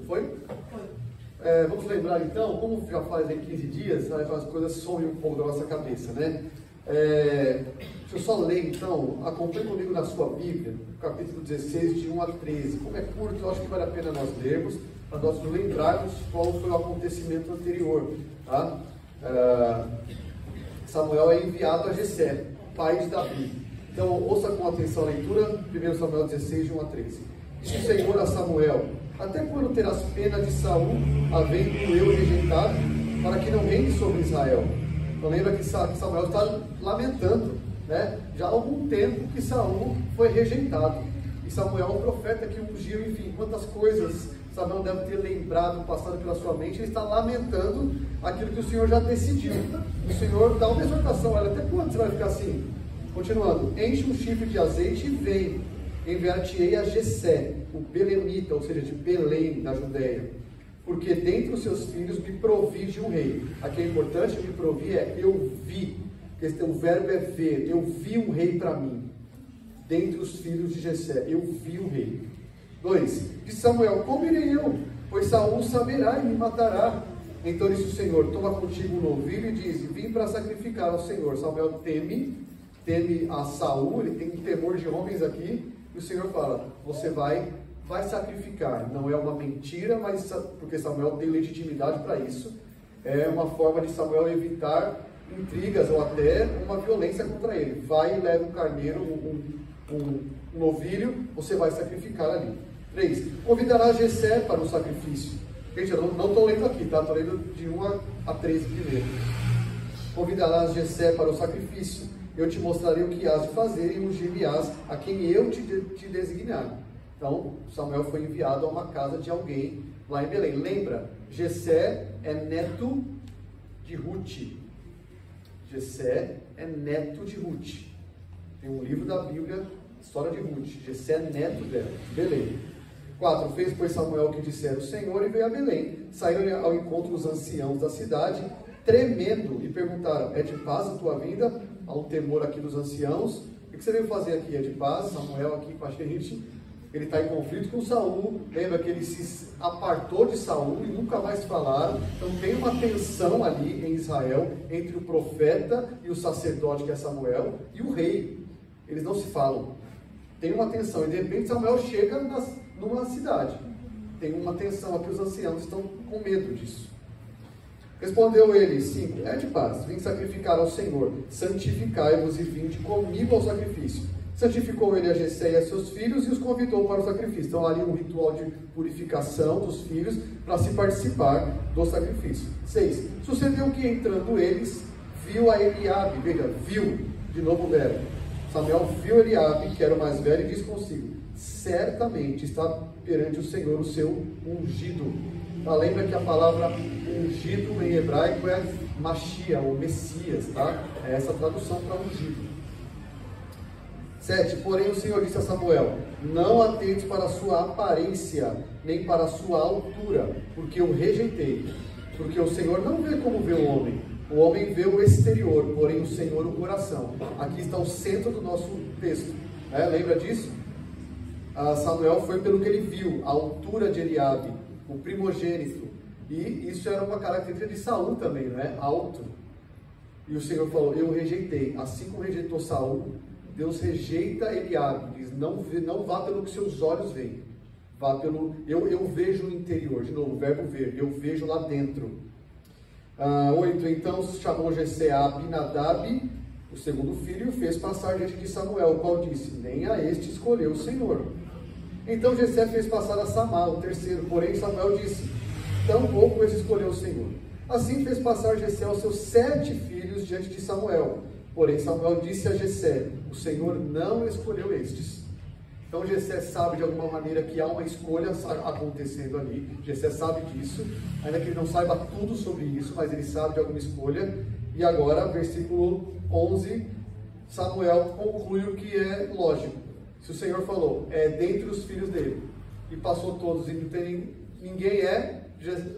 Foi? Vamos lembrar então, como já faz aí 15 dias, as coisas somem um pouco da nossa cabeça, né? Deixa eu só ler então, acompanhe comigo na sua Bíblia, capítulo 16, de 1 a 13. Como é curto, eu acho que vale a pena nós lermos, para nós lembrarmos qual foi o acontecimento anterior. Tá? Samuel é enviado a Jessé, pai de Davi. Então, ouça com atenção a leitura, 1 Samuel 16, de 1 a 13. Disse o Senhor a Samuel: até quando terás pena de Saul, havendo eu rejeitado, para que não reine sobre Israel? Então lembra que Samuel está lamentando, né? Já há algum tempo que Saul foi rejeitado. E Samuel é um profeta que ungiu, enfim, quantas coisas Samuel deve ter lembrado, passado pela sua mente. Ele está lamentando aquilo que o Senhor já decidiu. O Senhor dá uma exortação: olha, até quando você vai ficar assim? Continuando: enche um chifre de azeite e vem, enviar-te-ei a Jessé, o belemita, ou seja, de Belém, da Judéia, porque dentre os seus filhos me provi de um rei. Aqui é importante, me provi eu vi, porque o verbo é ver, eu vi um rei para mim, dentre os filhos de Jessé, eu vi um rei. 2, de Samuel: como irei eu? Pois Saul saberá e me matará. Então disse o Senhor: toma contigo um novilho e diz: vim para sacrificar ao Senhor. Samuel teme a Saul, ele tem um temor de homens aqui, e o Senhor fala: você vai sacrificar. Não é uma mentira, mas porque Samuel tem legitimidade para isso. É uma forma de Samuel evitar intrigas ou até uma violência contra ele. Vai e leva um carneiro, um novilho, você vai sacrificar ali. 3, convidará Jessé para o sacrifício. Gente, eu não estou lendo aqui, tá? Estou lendo de 1 a 13 primeiro. Convidarás Jessé para o sacrifício, eu te mostrarei o que hás de fazer e ungir-me-ás a quem eu te designar. Então, Samuel foi enviado a uma casa de alguém lá em Belém. Lembra, Jessé é neto de Ruth. Jessé é neto de Ruth. Tem um livro da Bíblia, história de Ruth. Jessé é neto dela, Belém. 4, fez pois Samuel o que dissera o Senhor e veio a Belém. Saíram ao encontro dos anciãos da cidade, tremendo, e perguntaram: é de paz a tua vinda? Há um temor aqui dos anciãos. O que você veio fazer aqui? É de paz? Samuel aqui com a gente. Ele está em conflito com Saul. Lembra que ele se apartou de Saul e nunca mais falaram. Então tem uma tensão ali em Israel entre o profeta e o sacerdote, que é Samuel, e o rei. Eles não se falam. Tem uma tensão. E de repente Samuel chega numa cidade. Tem uma tensão aqui, os anciãos estão com medo disso. Respondeu ele: 5, é de paz, vim sacrificar ao Senhor, santificai-vos e vinde comigo ao sacrifício. Santificou ele a Jessé e a seus filhos e os convidou para o sacrifício. Então ali um ritual de purificação dos filhos para se participar do sacrifício. 6, sucedeu que entrando eles, viu a Eliabe, veja, viu, de novo o verbo. Samuel viu Eliabe, que era o mais velho, e disse consigo: certamente está perante o Senhor o seu ungido. Lembra que a palavra ungido em hebraico é Machia, ou Messias, tá? É essa tradução para ungido. 7, porém o Senhor disse a Samuel: não atentes para a sua aparência, nem para a sua altura, porque eu rejeitei. Porque o Senhor não vê como vê o homem vê o exterior, porém o Senhor o coração. Aqui está o centro do nosso texto. Lembra disso? Samuel foi pelo que ele viu, a altura de Eliabe, o primogênito, e isso era uma característica de Saul também, não é? Alto. E o Senhor falou: eu rejeitei. Assim como rejeitou Saul, Deus rejeita Eliabe, diz: não vá pelo que seus olhos veem, vá pelo, eu vejo o interior. De novo, o verbo ver, eu vejo lá dentro. 8, então chamou Jessé a Abinadab, o segundo filho, e o fez passar diante de Samuel, o qual disse: nem a este escolheu o Senhor. Então Jessé fez passar a Samá, o terceiro, porém Samuel disse: tampouco esse escolheu o Senhor. Assim fez passar Jessé os seus 7 filhos diante de Samuel, porém Samuel disse a Jessé: o Senhor não escolheu estes. Então Jessé sabe de alguma maneira que há uma escolha acontecendo ali. Jessé sabe disso, ainda que ele não saiba tudo sobre isso, mas ele sabe de alguma escolha. E agora, versículo 11, Samuel conclui o que é lógico. Se o Senhor falou, é dentre os filhos dele, e passou todos, e não tem ninguém,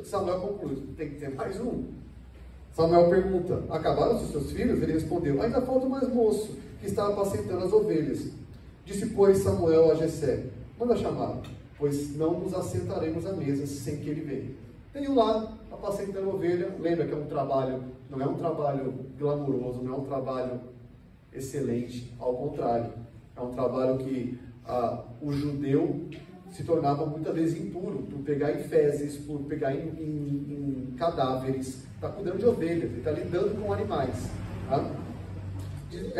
Samuel conclui: tem que ter mais um. Samuel pergunta: acabaram os seus filhos? Ele respondeu: ainda falta mais moço, que estava apacentando as ovelhas. Disse, pois, Samuel a Jessé: manda chamá-lo. pois não nos assentaremos à mesa sem que ele venha. Tenho lá, apacentando ovelha. Lembra que é um trabalho, não é um trabalho glamouroso, não é um trabalho excelente, ao contrário, é um trabalho que o judeu se tornava muitas vezes impuro, por pegar em fezes, por pegar em cadáveres, está cuidando de ovelhas, ele está lidando com animais. Tá?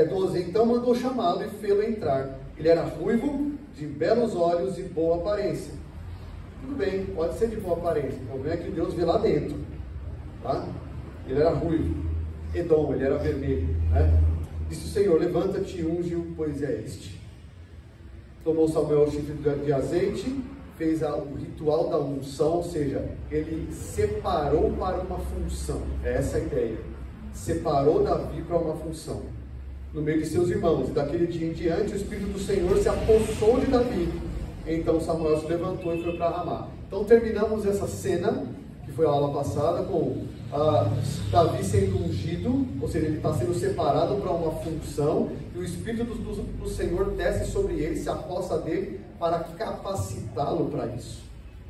12, então mandou chamá-lo e fê-lo entrar. Ele era ruivo, de belos olhos e boa aparência. Tudo bem, pode ser de boa aparência, o problema é que Deus vê lá dentro. Tá? Ele era ruivo, Edom, ele era vermelho. Né? Disse o Senhor, levanta-te e unge-o, pois é este. Tomou Samuel o chifre de azeite, fez o ritual da unção, ou seja, ele separou para uma função. É essa a ideia. Separou Davi para uma função. No meio de seus irmãos. E daquele dia em diante, o Espírito do Senhor se apossou de Davi. Então Samuel se levantou e foi para Ramá. Então terminamos essa cena, que foi a aula passada, com Davi sendo ungido, ou seja, ele está sendo separado para uma função, e o Espírito do Senhor desce sobre ele, se apossa dele, para capacitá-lo para isso.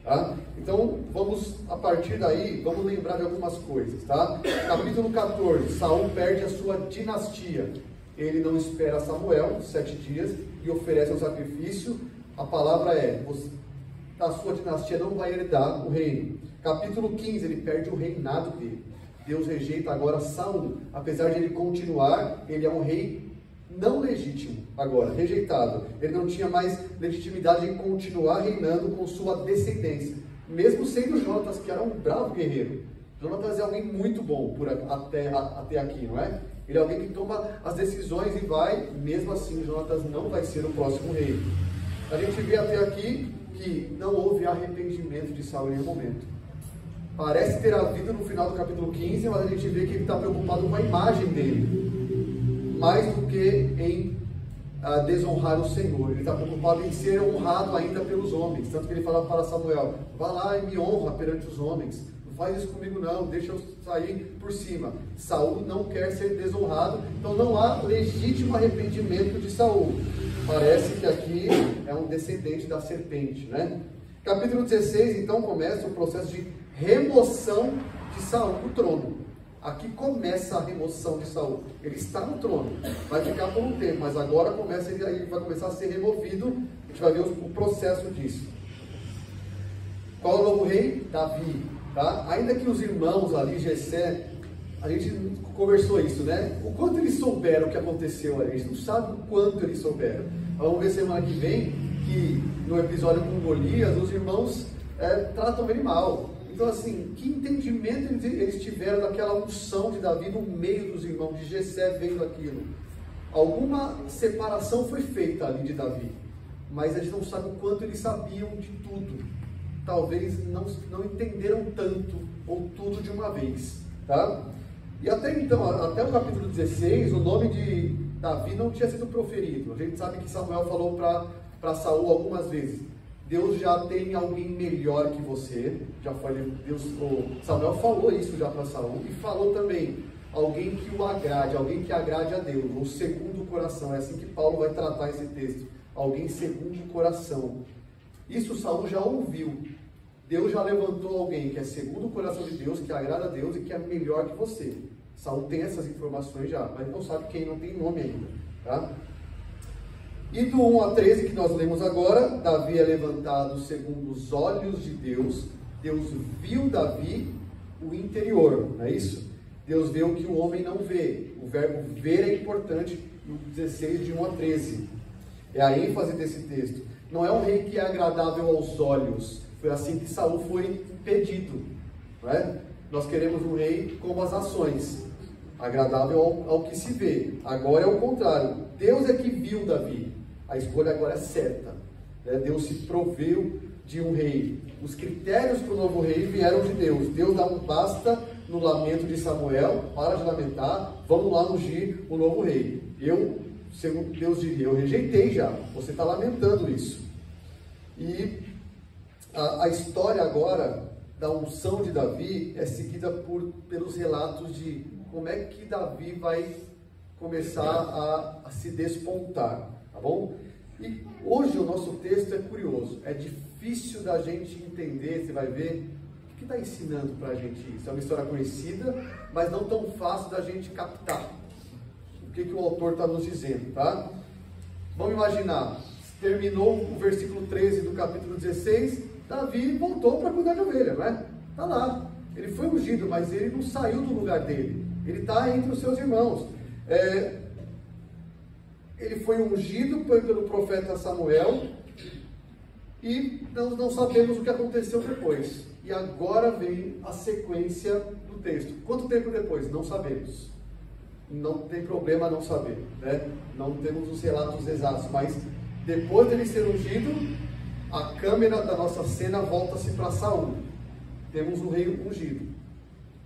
Tá? Então, vamos, a partir daí, vamos lembrar de algumas coisas. Tá? Capítulo 14, Saul perde a sua dinastia. Ele não espera Samuel, 7 dias, e oferece um sacrifício. A palavra é, a sua dinastia não vai herdar o reino. Capítulo 15, ele perde o reinado dele. Deus rejeita agora Saul. Apesar de ele continuar, ele é um rei não legítimo agora, rejeitado. Ele não tinha mais legitimidade em continuar reinando com sua descendência. Mesmo sendo Jonatas, que era um bravo guerreiro. Jonatas é alguém muito bom até aqui, não é? Ele é alguém que toma as decisões e vai, mesmo assim, Jonatas não vai ser o próximo rei. A gente vê até aqui que não houve arrependimento de Saul em nenhum momento. Parece ter havido no final do capítulo 15, mas a gente vê que ele está preocupado com a imagem dele, mais do que em desonrar o Senhor. Ele está preocupado em ser honrado ainda pelos homens, tanto que ele fala para Samuel, vá lá e me honra perante os homens, não faz isso comigo não, deixa eu sair por cima. Saul não quer ser desonrado, então não há legítimo arrependimento de Saul. Parece que aqui é um descendente da serpente, né? Capítulo 16, então, começa o processo de remoção de Saul do trono. Aqui começa a remoção de Saul. Ele está no trono, vai ficar por um tempo, mas agora ele vai começar a ser removido. A gente vai ver o processo disso. Qual é o novo rei? Davi. Tá? Ainda que os irmãos ali, Jessé, a gente conversou isso, né? O quanto eles souberam o que aconteceu ali, a gente não sabe o quanto eles souberam. Vamos ver semana que vem que no episódio com Golias, os irmãos tratam ele mal. Então, assim, que entendimento eles tiveram daquela unção de Davi no meio dos irmãos, de Jessé vendo aquilo? Alguma separação foi feita ali de Davi, mas a gente não sabe o quanto eles sabiam de tudo. Talvez não entenderam tanto, ou tudo de uma vez, tá? E até então, até o capítulo 16, o nome de Davi não tinha sido proferido. A gente sabe que Samuel falou para Saul algumas vezes, Deus já tem alguém melhor que você. Já falei, Samuel falou isso já para Saul, e falou também, alguém que o agrade, alguém que agrade a Deus, ou segundo o coração. É assim que Paulo vai tratar esse texto, alguém segundo o coração. Isso Saul já ouviu. Deus já levantou alguém que é segundo o coração de Deus, que agrada a Deus e que é melhor que você. Saul tem essas informações já, mas não sabe quem, não tem nome ainda, tá? E do 1 a 13 que nós lemos agora, Davi é levantado segundo os olhos de Deus. Deus viu Davi o interior, não é isso? Deus vê o que o homem não vê. O verbo ver é importante no 16 de 1 a 13. É a ênfase desse texto. Não é um rei que é agradável aos olhos. Foi assim que Saul foi pedido, não é? Nós queremos um rei como as ações, agradável ao que se vê. Agora é o contrário. Deus é que viu Davi. A escolha agora é certa, né? Deus se proveu de um rei. Os critérios para o novo rei vieram de Deus. Deus dá um basta no lamento de Samuel, para de lamentar, vamos lá ungir o novo rei. Segundo Deus diria, eu rejeitei já, você está lamentando isso. E a história agora da unção de Davi é seguida pelos relatos de como é que Davi vai começar a se despontar, tá bom? E hoje o nosso texto é curioso, é difícil da gente entender, você vai ver, o que está ensinando para a gente isso? É uma história conhecida, mas não tão fácil da gente captar. O que o autor está nos dizendo, tá? Vamos imaginar, terminou o versículo 13 do capítulo 16, Davi voltou para cuidar de ovelha, não é? Está lá, ele foi ungido, mas ele não saiu do lugar dele, ele está entre os seus irmãos. Ele foi ungido pelo profeta Samuel e não sabemos o que aconteceu depois. E agora vem a sequência do texto. Quanto tempo depois? Não sabemos. Não tem problema não saber, né? Não temos os relatos exatos, mas depois dele ser ungido, a câmera da nossa cena volta-se para Saul. Temos um rei ungido.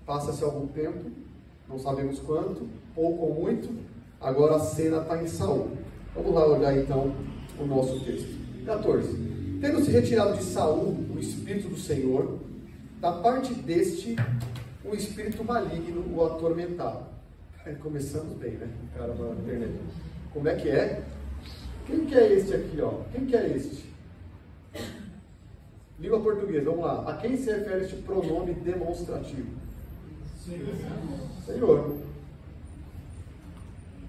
Passa-se algum tempo, não sabemos quanto, pouco ou muito. Agora a cena está em Saul. Vamos lá olhar então o nosso texto. 14. Tendo se retirado de Saul o Espírito do Senhor, da parte deste, um espírito maligno o atormentava. Começamos bem, né? O cara vai na internet. Como é que é? Quem que é este aqui, ó? Quem que é este? Língua portuguesa, vamos lá. A quem se refere este pronome demonstrativo? Senhor.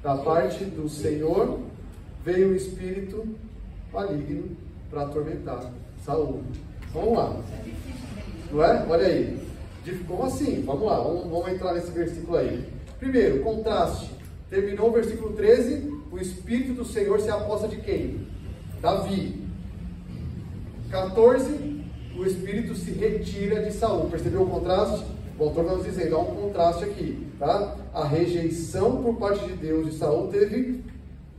Da parte do Senhor veio um espírito maligno para atormentar Saul. Vamos lá. Não é? Olha aí. Como assim? Vamos lá, vamos entrar nesse versículo aí. Primeiro, contraste. Terminou o versículo 13, o Espírito do Senhor se aposta de quem? Davi. 14, o Espírito se retira de Saul. Percebeu o contraste? O autor está nos dizendo, há um contraste aqui, tá? A rejeição por parte de Deus de Saul teve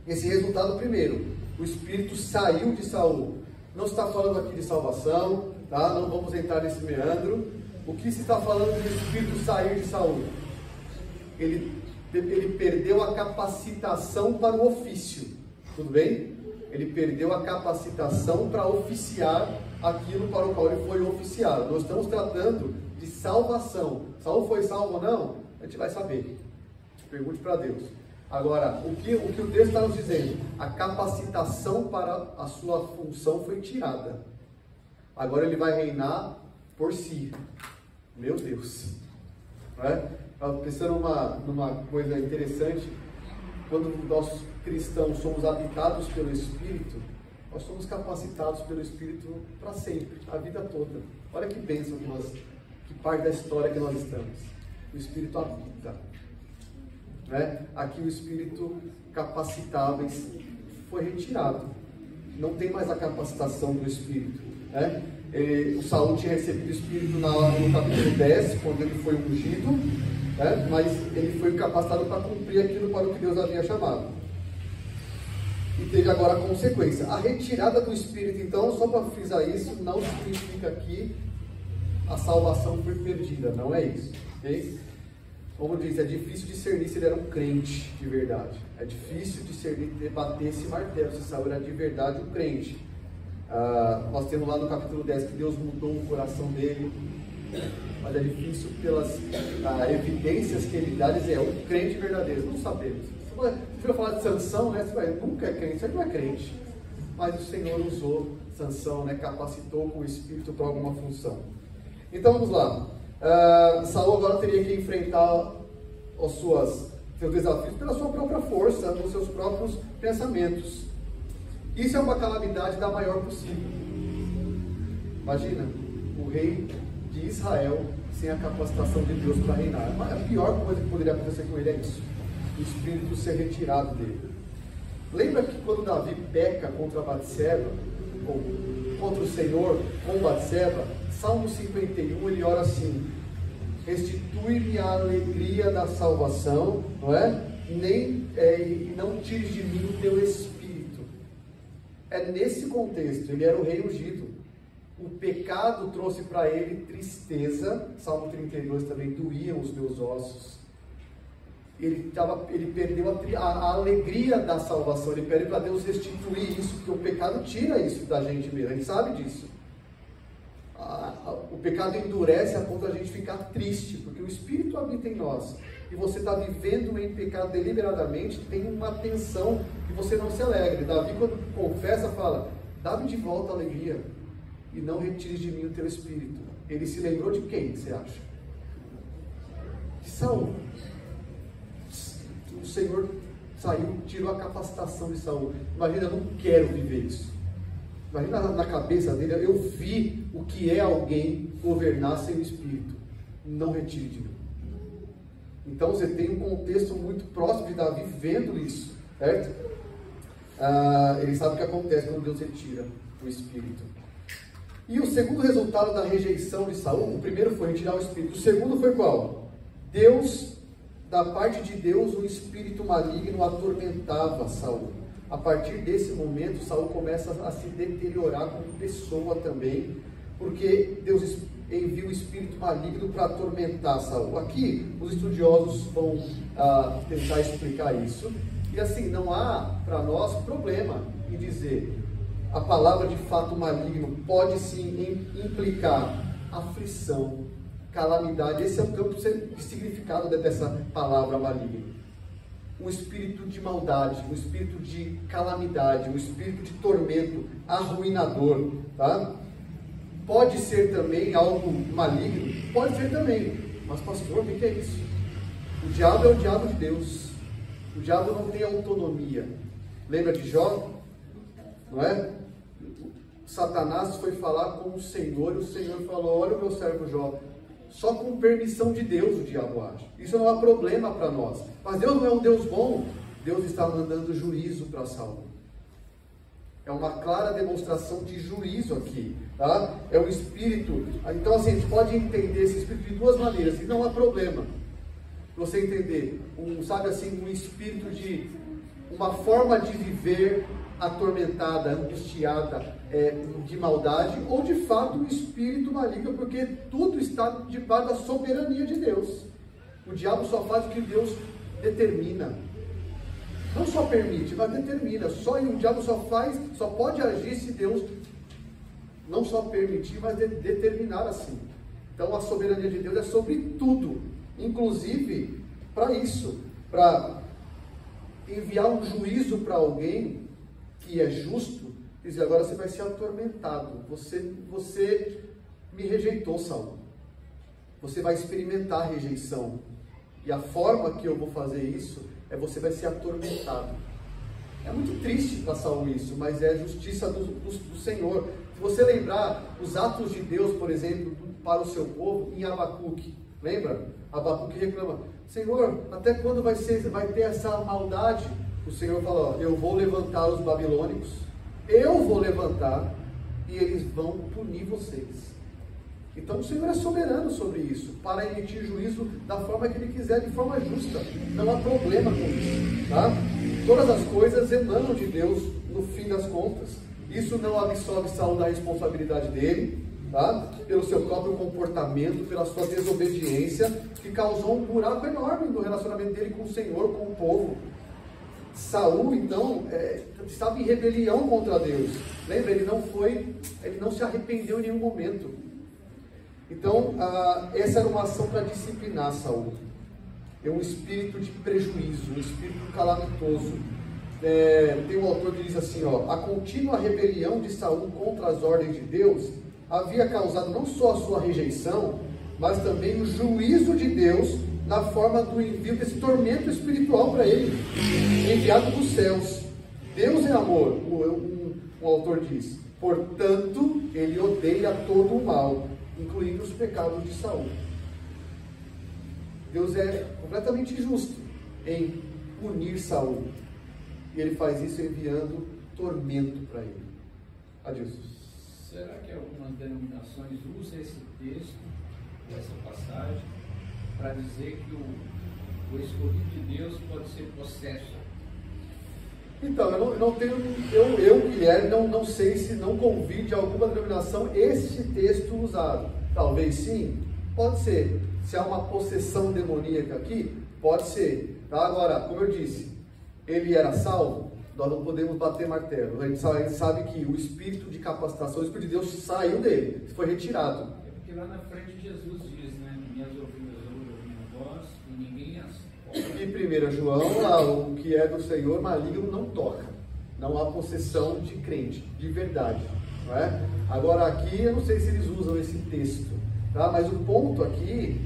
esse resultado primeiro. O Espírito saiu de Saul. Não se está falando aqui de salvação, tá? Não vamos entrar nesse meandro. O que se está falando de Espírito sair de Saul? Ele perdeu a capacitação para o ofício, tudo bem? Ele perdeu a capacitação para oficiar aquilo para o qual ele foi oficiado. Nós estamos tratando de salvação. Saul foi salvo ou não? A gente vai saber. Pergunte para Deus. Agora, o que o texto está nos dizendo? A capacitação para a sua função foi tirada. Agora ele vai reinar por si. Meu Deus. Não é? Pensando numa coisa interessante, quando nós cristãos somos habitados pelo Espírito, nós somos capacitados pelo Espírito para sempre, a vida toda. Olha que bênção que parte da história que nós estamos. O Espírito habita. Né? Aqui o Espírito capacitáveis foi retirado. Não tem mais a capacitação do Espírito. Né? O Saul tinha recebido o Espírito no capítulo 10, quando ele foi ungido. Mas ele foi capacitado para cumprir aquilo para o que Deus havia chamado. E teve agora a consequência. A retirada do Espírito, então, só para frisar isso, não significa que a salvação foi perdida. Não é isso. Okay? Como diz, é difícil discernir se ele era um crente de verdade. É difícil discernir, bater esse martelo, se Saul era de verdade um crente. Nós temos lá no capítulo 10 que Deus mudou o coração dele. Mas é difícil pelas evidências que ele dá dizer, é um crente verdadeiro. Não sabemos. Se você for falar de Sansão, né, você vai, nunca é crente, você não é crente. Mas o Senhor usou Sansão, né, capacitou com o Espírito para alguma função. Então vamos lá. Saul agora teria que enfrentar seus desafios pela sua própria força, nos seus próprios pensamentos. Isso é uma calamidade da maior possível. Imagina, o rei de Israel sem a capacitação de Deus para reinar. A pior coisa que poderia acontecer com ele é isso, o Espírito ser retirado dele. Lembra que quando Davi peca contra Batseba, ou contra o Senhor com Batseba, Salmo 51 ele ora assim: restitui-me a alegria da salvação, não é? E não tires de mim o teu espírito. É nesse contexto, ele era o rei ungido. O pecado trouxe para ele tristeza. Salmo 32 também, doíam os meus ossos. Ele perdeu a alegria da salvação. Ele pede para Deus restituir isso, porque o pecado tira isso da gente mesmo. A gente sabe disso. O pecado endurece a ponto de a gente ficar triste, porque o Espírito habita em nós. E você está vivendo em pecado deliberadamente, tem uma tensão que você não se alegre. Davi, quando confessa, fala: dá-me de volta a alegria e não retires de mim o teu Espírito. Ele se lembrou de quem, você acha? De Saul. O Senhor saiu, tirou a capacitação de Saul. Imagina, eu não quero viver isso. Imagina na cabeça dele: eu vi o que é alguém governar sem o Espírito. Não retire de mim. Então você tem um contexto muito próximo de Davi vendo isso, certo? Ele sabe o que acontece quando Deus retira o Espírito. E o segundo resultado da rejeição de Saul, o primeiro foi retirar o Espírito. O segundo foi qual? Da parte de Deus, um espírito maligno atormentava Saul. A partir desse momento, Saul começa a se deteriorar como pessoa também, porque Deus envia um espírito maligno para atormentar Saul. Aqui, os estudiosos vão tentar explicar isso. E assim, não há para nós problema em dizer a palavra de fato maligno pode sim implicar aflição, calamidade. Esse é o campo de significado dessa palavra maligno. Um espírito de maldade, um espírito de calamidade, um espírito de tormento, arruinador, tá? Pode ser também algo maligno? Pode ser também. Mas pastor, o que é isso? O diabo é o diabo de Deus. O diabo não tem autonomia. Lembra de Jó? Não é? Satanás foi falar com o Senhor, e o Senhor falou: olha o meu servo Jó. Só com permissão de Deus o diabo age. Isso não é problema para nós. Mas Deus não é um Deus bom. Deus está mandando juízo para Saul. É uma clara demonstração de juízo aqui, tá? É um espírito. Então assim, a gente pode entender esse espírito de duas maneiras, e não há problema você entender um espírito de uma forma de viver atormentada, angustiada, de maldade, ou de fato um espírito maligno, porque tudo está debaixo da soberania de Deus. O diabo só faz o que Deus determina. Não só permite, mas determina. O diabo só pode agir se Deus não só permitir, mas determinar assim. Então a soberania de Deus é sobre tudo, inclusive para isso, para enviar um juízo para alguém que é justo, dizer: agora você vai ser atormentado, você me rejeitou, Saul, você vai experimentar rejeição, e a forma que eu vou fazer isso você vai ser atormentado. É muito triste para Saul isso, mas é a justiça do Senhor. Se você lembrar os atos de Deus, por exemplo, para o seu povo, em Abacuque, lembra? Abacuque reclama: Senhor, até quando vai ter essa maldade? O Senhor fala: eu vou levantar os babilônicos, eu vou levantar, e eles vão punir vocês. Então o Senhor é soberano sobre isso, para emitir juízo da forma que Ele quiser, de forma justa. Não há problema com isso, tá? Todas as coisas emanam de Deus, no fim das contas. Isso não absolve Saul da responsabilidade dele, tá? Pelo seu próprio comportamento, pela sua desobediência, que causou um buraco enorme no relacionamento dele com o Senhor, com o povo. Saul, então, estava em rebelião contra Deus. Lembra? Ele não se arrependeu em nenhum momento. Então, essa era uma ação para disciplinar Saul. É um espírito de prejuízo, um espírito calamitoso. Tem um autor que diz assim, a contínua rebelião de Saul contra as ordens de Deus havia causado não só a sua rejeição, mas também o juízo de Deus na forma do envio desse tormento espiritual para ele, enviado dos céus. Deus é amor, um autor diz. Portanto, ele odeia todo o mal, incluindo os pecados de Saul. Deus é completamente justo em punir Saul. E ele faz isso enviando tormento para ele. Adilson. Será que algumas denominações usam esse texto, essa passagem, para dizer que o escolhido de Deus pode ser possesso? Então, eu Guilherme, não sei se não convide alguma denominação esse texto usado. Talvez sim, pode ser. Se há uma possessão demoníaca aqui, pode ser. Tá? Agora, como eu disse, ele era salvo, nós não podemos bater martelo. A gente sabe que o espírito de capacitação, o espírito de Deus saiu dele, foi retirado. É porque Porque lá na frente Jesus diz, né? Minhas ovelhas ouvem a minha voz e ninguém as toca. E 1 João, o que é do Senhor maligno não toca. Não há possessão de crente, de verdade. Não é? Agora aqui, eu não sei se eles usam esse texto, tá? Mas o ponto aqui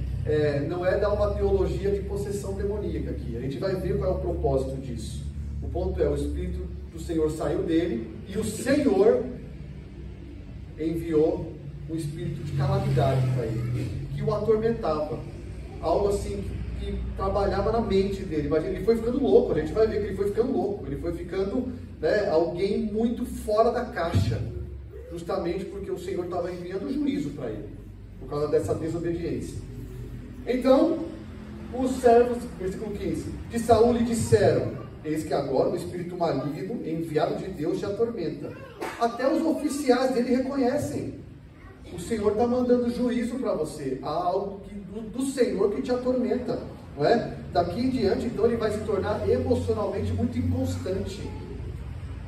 não é dar uma teologia de possessão demoníaca aqui. A gente vai ver qual é o propósito disso. O ponto é, o Espírito do Senhor saiu dele e o Senhor enviou um espírito de calamidade para ele, que o atormentava. Algo assim que trabalhava na mente dele. Imagina, ele foi ficando louco, a gente vai ver que ele foi ficando louco, ele foi ficando, né, alguém muito fora da caixa, justamente porque o Senhor estava enviando juízo para ele, por causa dessa desobediência. Então, os servos, versículo 15, de Saul lhe disseram: eis que agora o espírito maligno, enviado de Deus, te atormenta. Até os oficiais dele reconhecem. O Senhor está mandando juízo para você. Há algo do Senhor que te atormenta, não é? Daqui em diante, então, ele vai se tornar emocionalmente muito inconstante.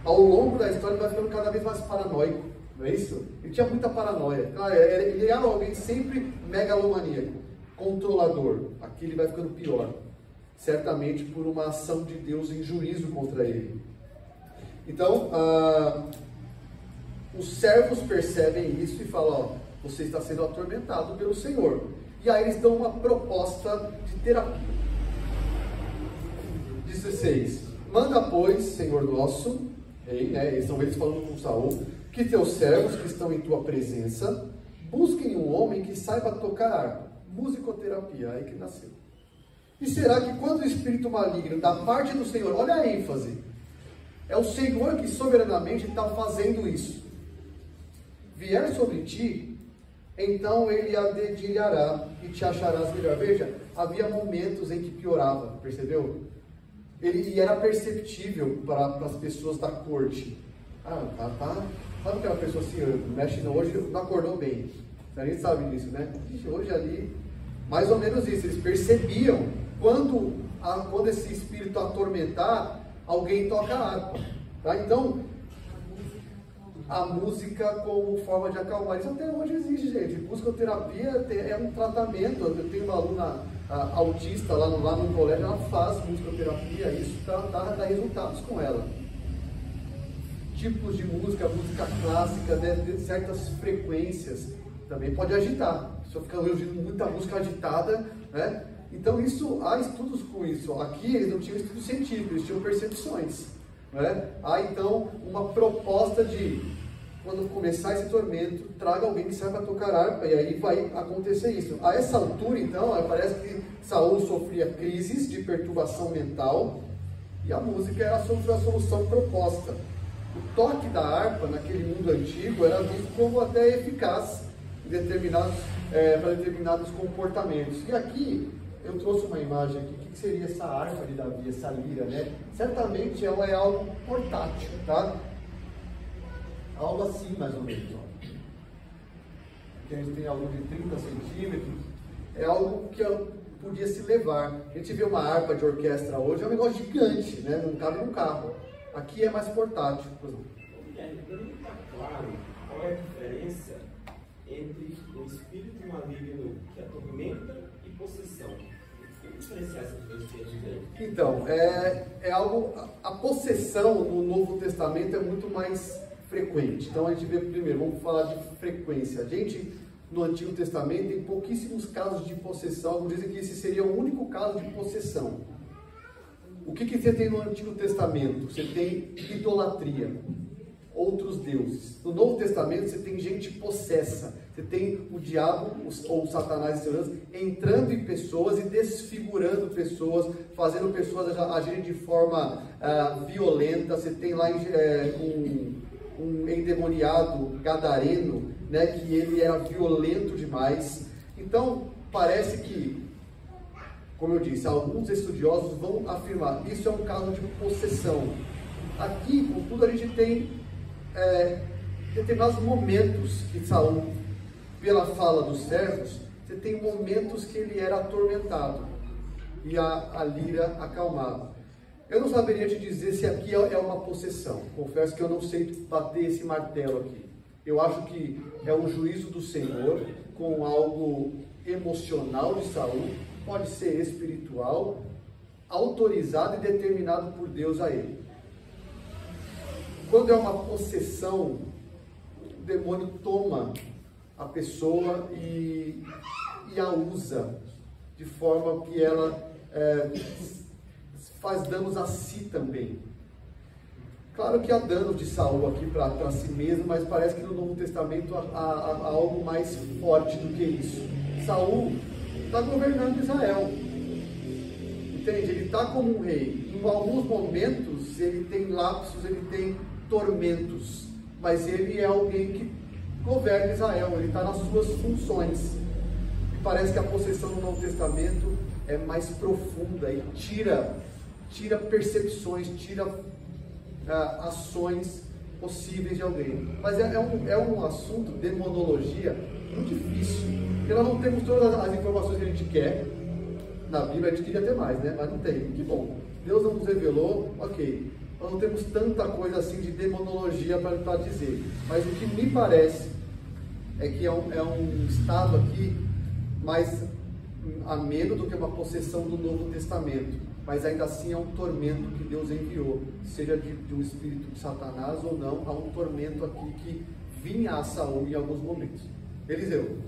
Ao longo da história, ele vai ficando cada vez mais paranoico, não é isso? Ele tinha muita paranoia. Ele era alguém sempre megalomaníaco, controlador. Aqui ele vai ficando pior, certamente por uma ação de Deus em juízo contra ele. Então, os servos percebem isso e falam: ó, você está sendo atormentado pelo Senhor. E aí eles dão uma proposta de terapia. 16. Manda, pois, Senhor nosso, rei, né? São eles falando com Saul, que teus servos que estão em tua presença busquem um homem que saiba tocar harpa. Musicoterapia, aí que nasceu. E será que quando o espírito maligno da parte do Senhor, olha a ênfase, é o Senhor que soberanamente está fazendo isso, vier sobre ti, então ele a dedilhará e te acharás melhor. Veja, havia momentos em que piorava, percebeu? E era perceptível para as pessoas da corte. Sabe aquela pessoa assim, mexe hoje, não acordou bem. A gente sabe disso, né? Hoje ali, mais ou menos isso, eles percebiam quando esse espírito atormentar, alguém toca a harpa, tá? Então, a música como forma de acalmar, isso até hoje existe, gente. Musicoterapia é um tratamento. Eu tenho uma aluna autista lá no colégio, ela faz musicoterapia, isso dá resultados com ela. Tipos de música clássica, de certas frequências, também pode agitar. Se eu ficar ouvindo muita música agitada, né? Então há estudos com isso. Aqui eles não tinham estudos científicos, eles tinham percepções, né? Há então uma proposta de, quando começar esse tormento, traga alguém que saiba tocar harpa, e aí vai acontecer isso. A essa altura, então, parece que Saul sofria crises de perturbação mental, e a música era a solução proposta. O toque da harpa, naquele mundo antigo, era visto como até eficaz para determinados comportamentos. E aqui, eu trouxe uma imagem aqui, o que seria essa harpa de Davi, essa lira, né? Certamente ela é algo portátil, tá? Algo assim, mais ou menos. Ó. Aqui a gente tem algo de 30 centímetros. É algo que podia se levar. A gente vê uma harpa de orquestra hoje, é um negócio gigante, né? Não cabe num carro. Aqui é mais portátil. Não está claro qual é a diferença entre o espírito maligno que atormenta e possessão. Como diferenciar esses dois termos aí? Então, é algo. A possessão no Novo Testamento é muito mais frequente. Então a gente vê primeiro, vamos falar de frequência. A gente, no Antigo Testamento, tem pouquíssimos casos de possessão. Alguns dizem que esse seria o único caso de possessão. O que você tem no Antigo Testamento? Você tem idolatria, outros deuses. No Novo Testamento você tem gente possessa. Você tem o diabo, ou Satanás entrando em pessoas e desfigurando pessoas, fazendo pessoas agirem de forma violenta. Você tem lá um endemoniado gadareno, né, que ele era violento demais. Então, parece que, como eu disse, alguns estudiosos vão afirmar isso é um caso de possessão. Aqui, contudo, a gente tem determinados momentos que Saul, pela fala dos servos, você tem momentos que ele era atormentado e a lira acalmava. Eu não saberia te dizer se aqui é uma possessão. Confesso que eu não sei bater esse martelo aqui. Eu acho que é o juízo do Senhor com algo emocional de Saul, pode ser espiritual, autorizado e determinado por Deus a ele. Quando é uma possessão, o demônio toma a pessoa e a usa de forma que ela faz danos a si também. Claro que há danos de Saul aqui para si mesmo, mas parece que no Novo Testamento há algo mais forte do que isso. Saul está governando Israel, entende? Ele está como um rei. Em alguns momentos ele tem lapsos, ele tem tormentos, mas ele é alguém que governa Israel, ele está nas suas funções. E parece que a possessão no Novo Testamento é mais profunda e tira percepções, tira ações possíveis de alguém. Mas é um assunto, demonologia, muito difícil, porque nós não temos todas as informações que a gente quer. Na Bíblia a gente queria ter mais, né? Mas não tem. Que bom, Deus não nos revelou, ok. Nós não temos tanta coisa assim de demonologia para dizer. Mas o que me parece é que é um estado aqui mais ameno do que uma possessão do Novo Testamento. Mas ainda assim é um tormento que Deus enviou, seja de um espírito de Satanás ou não, há um tormento aqui que vinha a Saul em alguns momentos. Eliseu.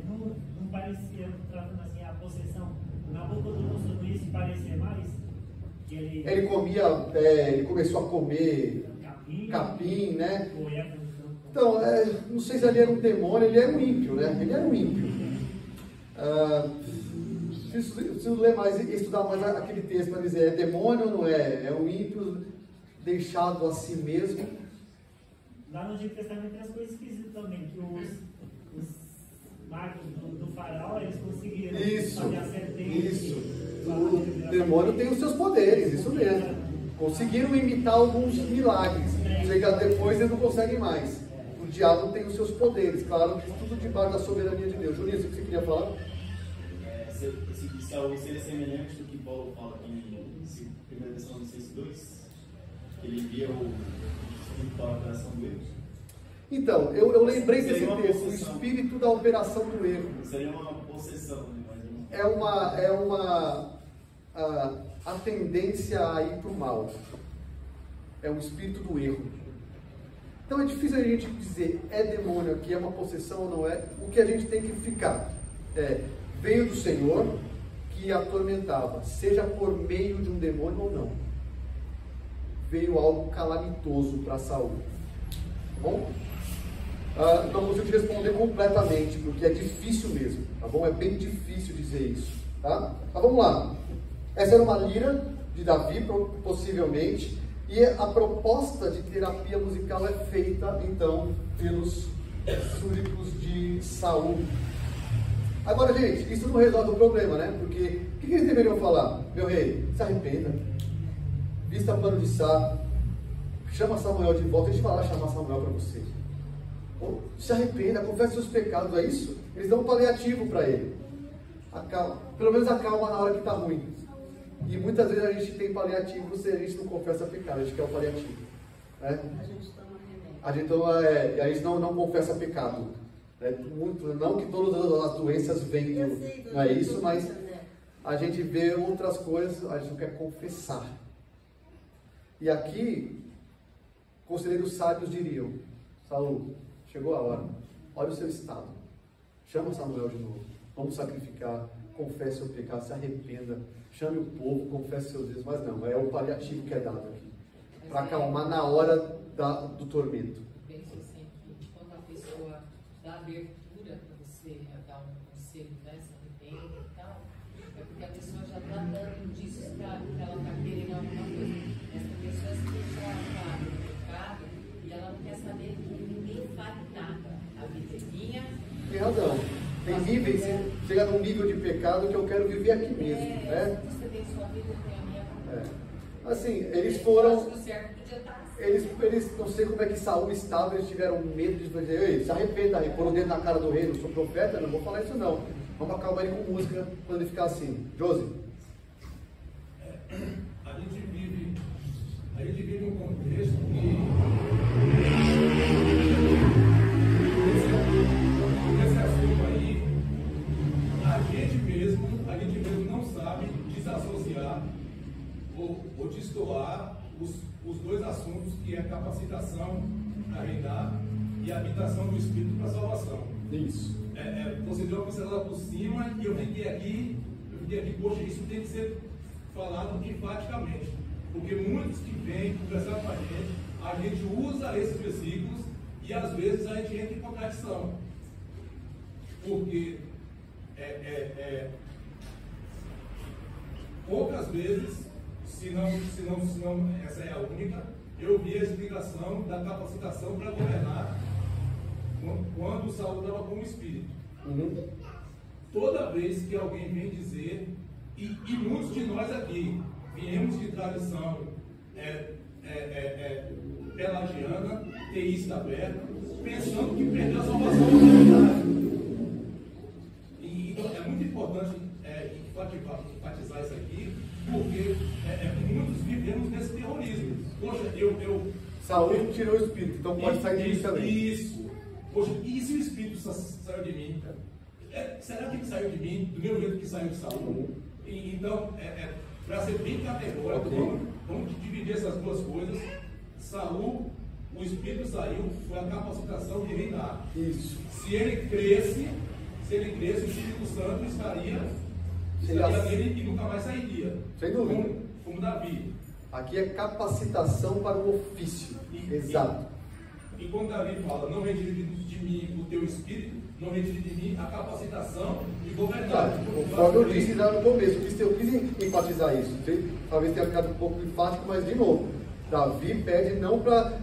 Não parecia, tratando assim, a possessão, Nabucodonosor não se parecia mais? Ele comia, ele começou a comer capim, né? Então, não sei se ele era um demônio, ele era um ímpio, né? Ele era um ímpio. Preciso ler mais, estudar mais aquele texto para dizer, é demônio ou não é? É um ímpio deixado a si mesmo. Lá no Antigo Testamento tem as coisas esquisitas também, que os magos do faraó, eles conseguiram fazer a serpente. Isso. O demônio tem os seus poderes, isso mesmo. Conseguiram imitar alguns milagres. Chega depois e não conseguem mais. O diabo tem os seus poderes, claro, tudo debaixo da soberania de Deus. Juninho, o que você queria falar? Saul seria semelhante do que Paulo fala aqui em 1 Tessalonicenses 2, que ele envia o espírito para a operação do erro. Então, eu lembrei desse texto, o espírito da operação do erro. Seria uma possessão, né? A tendência a ir para o mal. É o espírito do erro. Então é difícil a gente dizer, é demônio aqui, é uma possessão ou não é. O que a gente tem que ficar veio do Senhor, que atormentava, seja por meio de um demônio ou não. Veio algo calamitoso para Saul. Tá bom? Não consigo te responder completamente, porque é difícil mesmo, tá bom? É bem difícil dizer isso, tá? Mas vamos lá. Essa era uma lira de Davi, possivelmente, e a proposta de terapia musical é feita, então, pelos súdicos de Saul. Agora, gente, isso não resolve o problema, né? Porque o que eles deveriam falar? Meu rei, se arrependa, vista pano de saco, chama Samuel de volta. Deixa eu falar, chamar Samuel para você. Se arrependa, confesse seus pecados, é isso? Eles dão um paliativo para ele. Pelo menos acalma na hora que está ruim. E muitas vezes a gente tem paliativo se a gente não confessa pecado, a gente quer o paliativo. Né? A gente toma remédio. A gente não confessa pecado. Não que todas as doenças venham, não é isso, mas a gente vê outras coisas, a gente não quer confessar. E aqui, conselheiros sábios diriam, Saul, chegou a hora, olha o seu estado, chama Samuel de novo, vamos sacrificar, confesse o pecado, se arrependa, chame o povo, confesse seus erros, mas não, é o paliativo que é dado aqui, para acalmar na hora do tormento. Penso assim, que quando a pessoa dá abertura para você dar um conselho, né, se arrependa e tal, é porque a pessoa já está dando indícios para ela estar querendo alguma coisa. Essa pessoa se deixou a no pecado e ela não quer saber que ninguém fale nada. A vida é minha. Tem razão. Tem níveis, chega num nível de pecado que eu quero viver aqui mesmo. Né? Você tem sua vida, eu tenho a minha. Assim, eles foram. O certo podia estar assim. Eles, não sei como é que Saul estava, eles tiveram medo de dizer, ei, se arrependa, pôr o dedo na cara do rei, não sou profeta, não vou falar isso não. Vamos acalmar ele com música quando ele ficar assim. Josi? A gente vive um contexto que destoar os dois assuntos, que é a capacitação para reinar e a habitação do Espírito para a salvação. Isso. Você deu uma pincelada por cima e eu fiquei aqui, poxa, isso tem que ser falado enfaticamente, porque muitos que vêm conversar com a gente usa esses versículos e às vezes a gente entra em contradição, porque poucas vezes, se não essa é a única, eu vi a explicação da capacitação para governar quando Saul estava como espírito. Toda vez que alguém vem dizer, e muitos de nós aqui viemos de tradição pelagiana, teísta aberta, pensando que perdeu a salvação da humanidade. Então é muito importante enfatizar isso aqui, porque muitos vivemos nesse terrorismo. Poxa, Saúl tirou o espírito, então pode sair de mim também. Isso. Poxa, e se o espírito saiu de mim? Será que ele saiu de mim do mesmo jeito que saiu de Saúl? Então, para ser bem categórico, vamos dividir essas duas coisas. Saúl, o espírito saiu, foi a capacitação de reinar. Isso. Se ele cresce, o Espírito Santo estaria nele e nunca mais sairia. Sem dúvida. Como Davi. Aqui é capacitação para o ofício. Exato. E quando Davi fala, não retire de mim o teu espírito, não retire de mim a capacitação de governar. Conforme eu disse lá no começo, eu quis enfatizar isso. Talvez tenha ficado um pouco enfático, mas de novo, Davi pede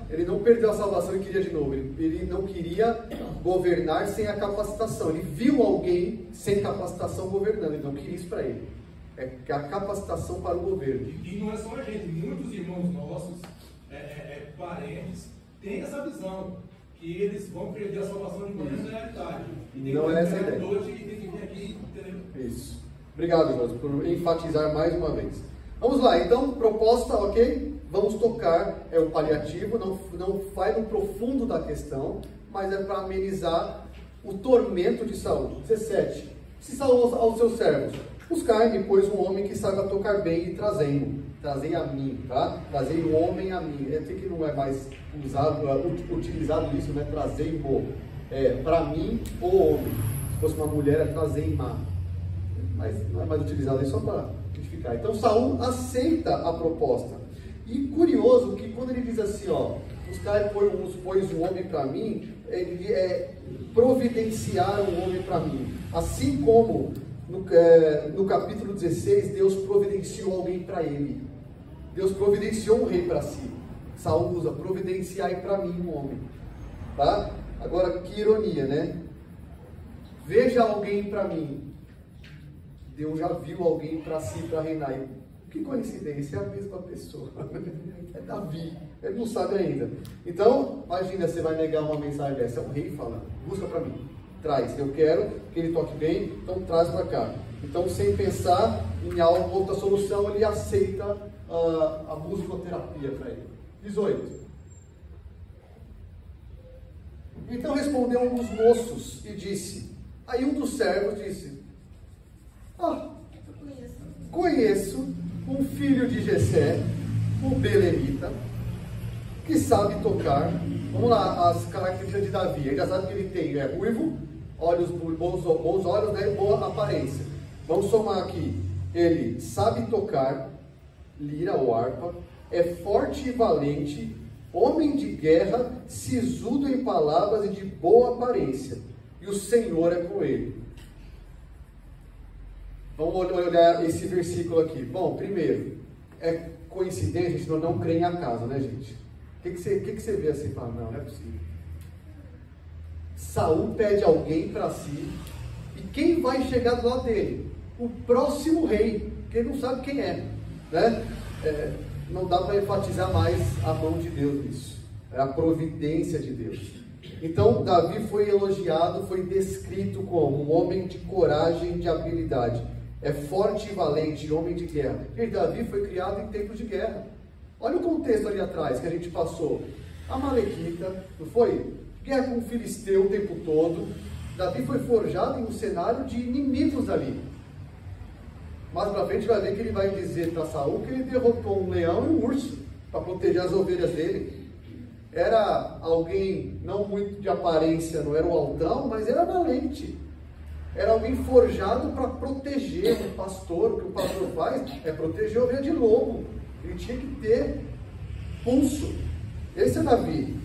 ele não perdeu a salvação e queria de novo. Ele não queria governar sem a capacitação. Ele viu alguém sem capacitação governando, então queria isso para ele. É a capacitação para o governo. E não é só a gente, muitos irmãos nossos, parentes, têm essa visão, que eles vão perder a salvação de maneira realidade. Não é essa a ideia. E tem que vir aqui, entendeu? Isso. Obrigado, irmãos, por enfatizar mais uma vez. Vamos lá, então, proposta, ok? Vamos tocar, é o paliativo, não vai no profundo da questão, mas é para amenizar o tormento de Saúl. 17. Se Saúl aos seus servos, buscar-me, pois, um homem que saiba tocar bem e trazei a mim, tá? Trazei o homem a mim. Eu sei que não é mais utilizado isso, né? Trazei-mo. Para mim, o homem. Se fosse uma mulher, é trazei-ma. Mas não é mais utilizado isso, só para identificar. Então, Saúl aceita a proposta. E curioso que quando ele diz assim, buscar, pois, um homem para mim, ele providenciar um homem para mim. Assim como no capítulo 16, Deus providenciou alguém para ele. Deus providenciou um rei para si. Saúl usa, providenciar para mim um homem. Tá? Agora, que ironia, né? Veja alguém para mim. Deus já viu alguém para si, para reinar. Que coincidência, é a mesma pessoa. É Davi. Ele não sabe ainda. Então, imagina, você vai negar uma mensagem dessa. É um rei falando. Busca para mim. Traz. Eu quero que ele toque bem, então traz para cá. Então, sem pensar em outra solução, ele aceita a musicoterapia para ele. 18. Então respondeu um dos moços e disse. Aí um dos servos disse: conheço um filho de Jessé, o belemita, que sabe tocar. Vamos lá, as características de Davi. Ele já sabe que ele tem ruivo, bons olhos, né, e boa aparência. Vamos somar aqui. Ele sabe tocar lira ou harpa, é forte e valente, homem de guerra, sisudo em palavras e de boa aparência, e o Senhor é com ele. Vamos olhar esse versículo aqui. Bom, primeiro, é coincidência, senão não crê em acaso, né, gente? O que você vê assim e fala, não é possível. Saúl pede alguém para si, e quem vai chegar do lado dele? O próximo rei, que ele não sabe quem é, né? Não dá para enfatizar mais a mão de Deus nisso, é a providência de Deus. Então, Davi foi elogiado, foi descrito como um homem de coragem e de habilidade. É forte e valente, homem de guerra. E Davi foi criado em tempos de guerra. Olha o contexto ali atrás que a gente passou. Amalequita, não foi? Guerra com o filisteu o tempo todo. Davi foi forjado em um cenário de inimigos ali. Mais para frente vai ver que ele vai dizer para Saul que ele derrotou um leão e um urso para proteger as ovelhas dele. Era alguém não muito de aparência, não era um altão, mas era valente. Era alguém forjado para proteger um pastor. O que o pastor faz é proteger a ovelha de lobo. Ele tinha que ter pulso. Esse é Davi.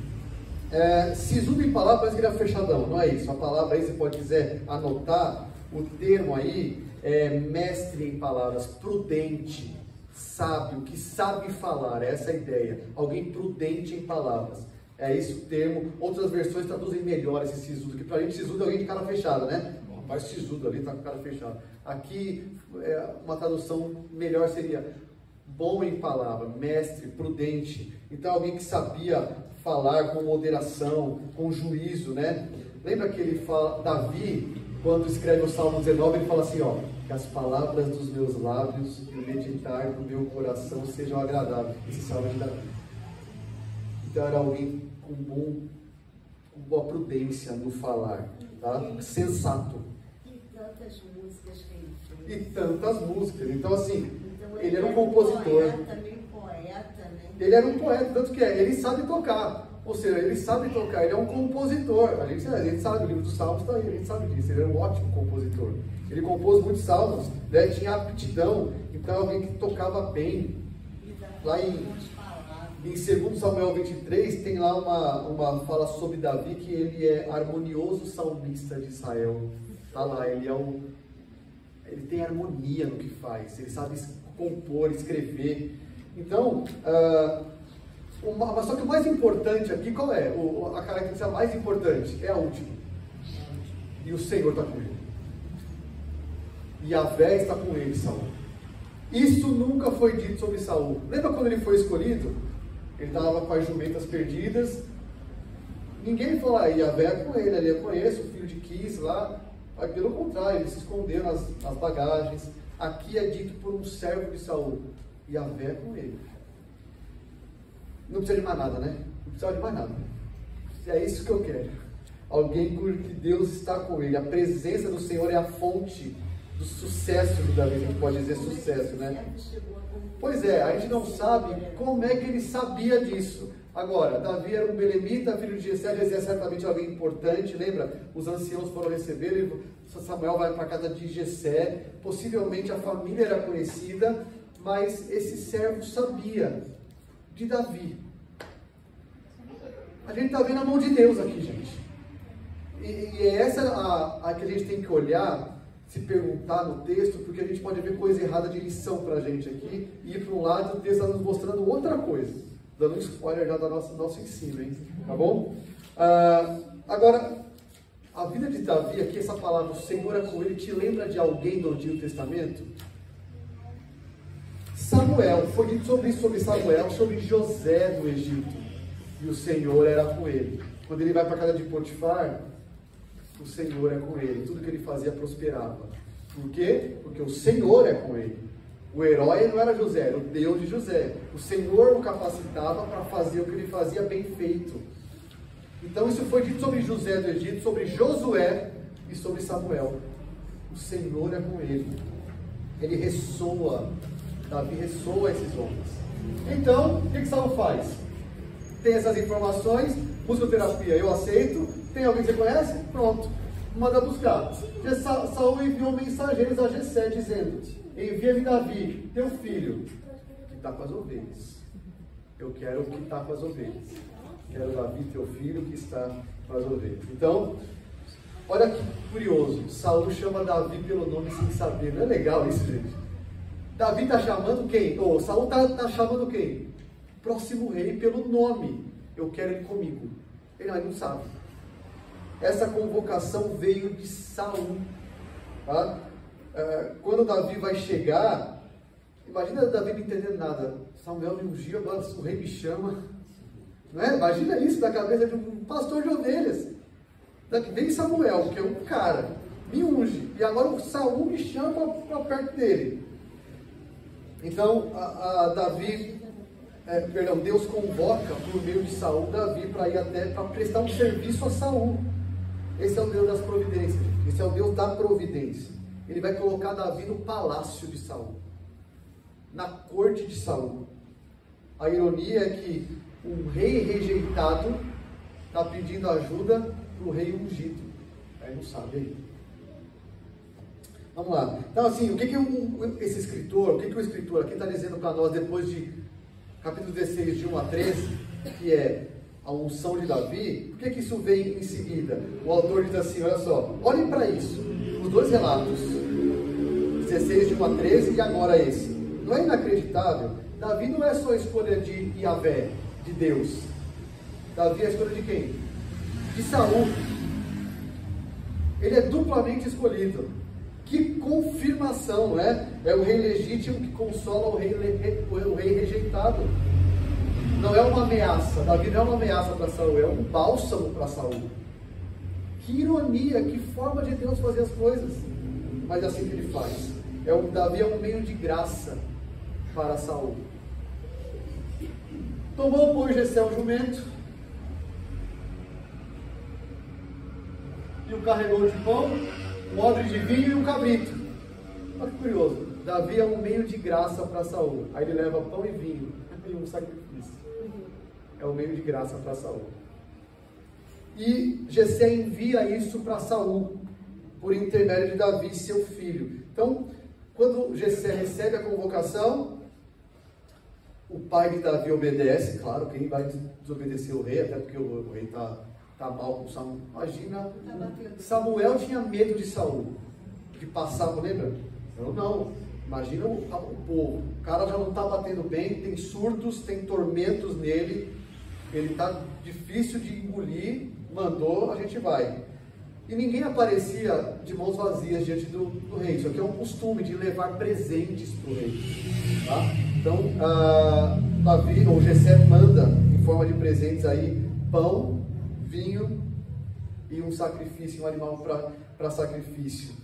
Sisudo em palavra, parece que ele é fechadão, não é isso? A palavra aí, se pode quiser anotar, o termo aí é mestre em palavras, prudente, sábio, que sabe falar, essa é a ideia. Alguém prudente em palavras. É esse o termo. Outras versões traduzem melhor esse sisudo, que pra gente sisudo é alguém de cara fechada, né? Mas sisudo ali tá com cara fechada. Aqui, uma tradução melhor seria bom em palavra, mestre, prudente. Então alguém que sabia falar com moderação, com juízo, né? Lembra que ele fala, Davi, quando escreve o Salmo 19, ele fala assim, ó, que as palavras dos meus lábios e o meditar do meu coração sejam agradáveis. Esse salmo de Davi. Então era alguém com boa prudência no falar, tá? Sensato. E tantas músicas que ele fez. E tantas músicas. Então assim, então, ele era um compositor. Poeta, né? Ele era um poeta, tanto que ele sabe tocar. Ou seja, ele sabe tocar, ele é um compositor. A gente sabe, o livro dos Salmos está aí, a gente sabe disso. Ele era um ótimo compositor. Ele compôs muitos salmos, né? Tinha aptidão, então alguém que tocava bem. Lá em 2 Samuel 23, tem lá uma fala sobre Davi, que ele é harmonioso salmista de Israel. Está lá, ele tem harmonia no que faz, ele sabe compor, escrever. Então, só que o mais importante aqui, qual é? A característica mais importante é a última. E o Senhor está com ele. E Yahvé está com ele, Saul. Isso nunca foi dito sobre Saul. Lembra quando ele foi escolhido? Ele estava com as jumentas perdidas. Ninguém falou, Yahvé é com ele, ali eu conheço o filho de Quis lá. Mas, pelo contrário, ele se escondeu nas bagagens. Aqui é dito por um servo de Saul. Yahvé é com ele. Não precisa de mais nada, né? Não precisa de mais nada. É isso que eu quero. Alguém que Deus está com ele. A presença do Senhor é a fonte do sucesso de Davi. A gente pode dizer sucesso, né? Pois é, a gente não sabe como é que ele sabia disso. Agora, Davi era um belemita, filho de Jessé. Jessé é certamente alguém importante. Lembra? Os anciãos foram receber. Samuel vai para a casa de Jessé. Possivelmente a família era conhecida. Mas esse servo sabia de Davi. A gente está vendo a mão de Deus aqui, gente. E é essa a que a gente tem que olhar, se perguntar no texto, porque a gente pode ver coisa errada de lição para a gente aqui, e ir para um lado e o texto está nos mostrando outra coisa. Dando um spoiler já do nosso ensino, hein? Tá bom? Agora, a vida de Davi aqui, essa palavra, o Senhor é com ele, te lembra de alguém do Antigo Testamento? Samuel, foi dito sobre Samuel, sobre José do Egito, e o Senhor era com ele. Quando ele vai para a casa de Potifar, o Senhor é com ele, tudo que ele fazia prosperava. Por quê? Porque o Senhor é com ele. O herói não era José, era o Deus de José. O Senhor o capacitava para fazer o que ele fazia bem feito. Então isso foi dito sobre José do Egito, sobre Josué e sobre Samuel. O Senhor é com ele. Ele ressoa. Davi ressoa esses homens. Então, o que Saul faz? Tem essas informações, musicoterapia, eu aceito. Tem alguém que você conhece? Pronto, manda buscar. Saul enviou mensageiros a Jessé dizendo: envia-me Davi, teu filho, que está com as ovelhas. Eu quero que está com as ovelhas. Quero Davi, teu filho, que está com as ovelhas. Então, olha que curioso. Saul chama Davi pelo nome sem saber. Não é legal isso, gente? Davi está chamando quem? Saul está chamando quem? Próximo rei pelo nome. Eu quero ele comigo. Ele não sabe. Essa convocação veio de Saul. Tá? Quando Davi vai chegar, imagina Davi não entendendo nada. Samuel me ungiu, agora o rei me chama. Não é? Imagina isso da cabeça de um pastor de ovelhas. Vem Samuel, que é um cara, me unge. E agora o Saul me chama para perto dele. Então, Deus convoca por meio de Saul, Davi, para ir até para prestar um serviço a Saul. Esse é o Deus das providências. Esse é o Deus da providência. ele vai colocar Davi no palácio de Saul, na corte de Saul. A ironia é que um rei rejeitado está pedindo ajuda para o rei ungido. Aí não sabe aí. Vamos lá. Então assim, o que esse escritor, o que o escritor aqui está dizendo para nós depois de capítulo 16, de 1 a 13, que é a unção de Davi? Por que isso vem em seguida? O autor diz assim, olha só, olhem para isso, os dois relatos, 16, de 1 a 13 e agora esse. Não é inacreditável? Davi não é só a escolha de Yahvé, de Deus. Davi é a escolha de quem? De Saul. Ele é duplamente escolhido. Que confirmação, não é? É o rei legítimo que consola o rei rejeitado. Não é uma ameaça. Davi não é uma ameaça para Saul, é um bálsamo para Saul. Que ironia, que forma de Deus fazer as coisas. Mas é assim que ele faz. Davi é um meio de graça para Saul. Tomou, pois, Jessé o jumento e o carregou de pão, um odre de vinho e um cabrito. Olha que curioso, Davi é um meio de graça para Saul. Aí ele leva pão e vinho e um sacrifício. É um meio de graça para Saul. E Jessé envia isso para Saul por intermédio de Davi, seu filho. Então, quando Jessé recebe a convocação, o pai de Davi obedece. Claro, quem vai desobedecer o rei, até porque o rei está mal com Samuel. Imagina, Samuel tinha medo de Saul, de passar, lembra? Eu não. Imagina o povo. O cara já não está batendo bem, tem surtos, tem tormentos nele, ele está difícil de engolir, mandou, a gente vai. E ninguém aparecia de mãos vazias diante do rei. Isso aqui é um costume de levar presentes para o rei. Tá? Então, Davi, ou Jessé, manda em forma de presentes aí pão, vinho e um sacrifício, um animal para sacrifício.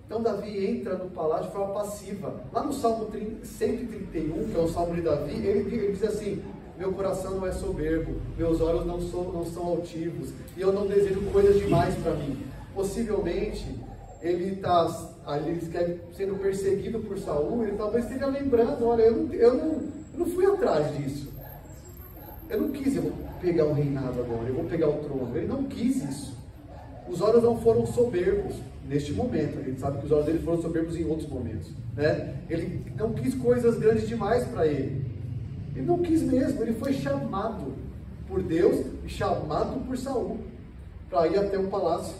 Então Davi entra no palácio de forma passiva. Lá no Salmo 131, que é o Salmo de Davi, ele diz assim: meu coração não é soberbo, meus olhos não são altivos, e eu não desejo coisas demais para mim. Possivelmente, ele está sendo perseguido por Saul, ele talvez esteja lembrando, olha, eu não fui atrás disso. Eu não quis pegar o reinado agora, eu vou pegar o trono. Ele não quis isso. Os olhos não foram soberbos neste momento. A gente sabe que os olhos dele foram soberbos em outros momentos, né? Ele não quis coisas grandes demais para ele. Ele não quis mesmo. Ele foi chamado por Deus e chamado por Saul para ir até o palácio.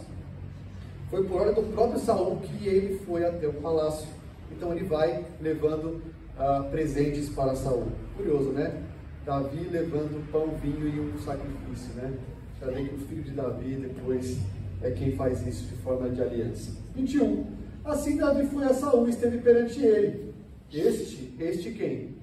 Foi por ordem do próprio Saul que ele foi até o palácio. Então ele vai levando presentes para Saul. Curioso, né? Davi levando pão, vinho e um sacrifício, né? Já vê que o filho de Davi depois é quem faz isso de forma de aliança. 21. Assim Davi foi a Saul e esteve perante ele. Este quem?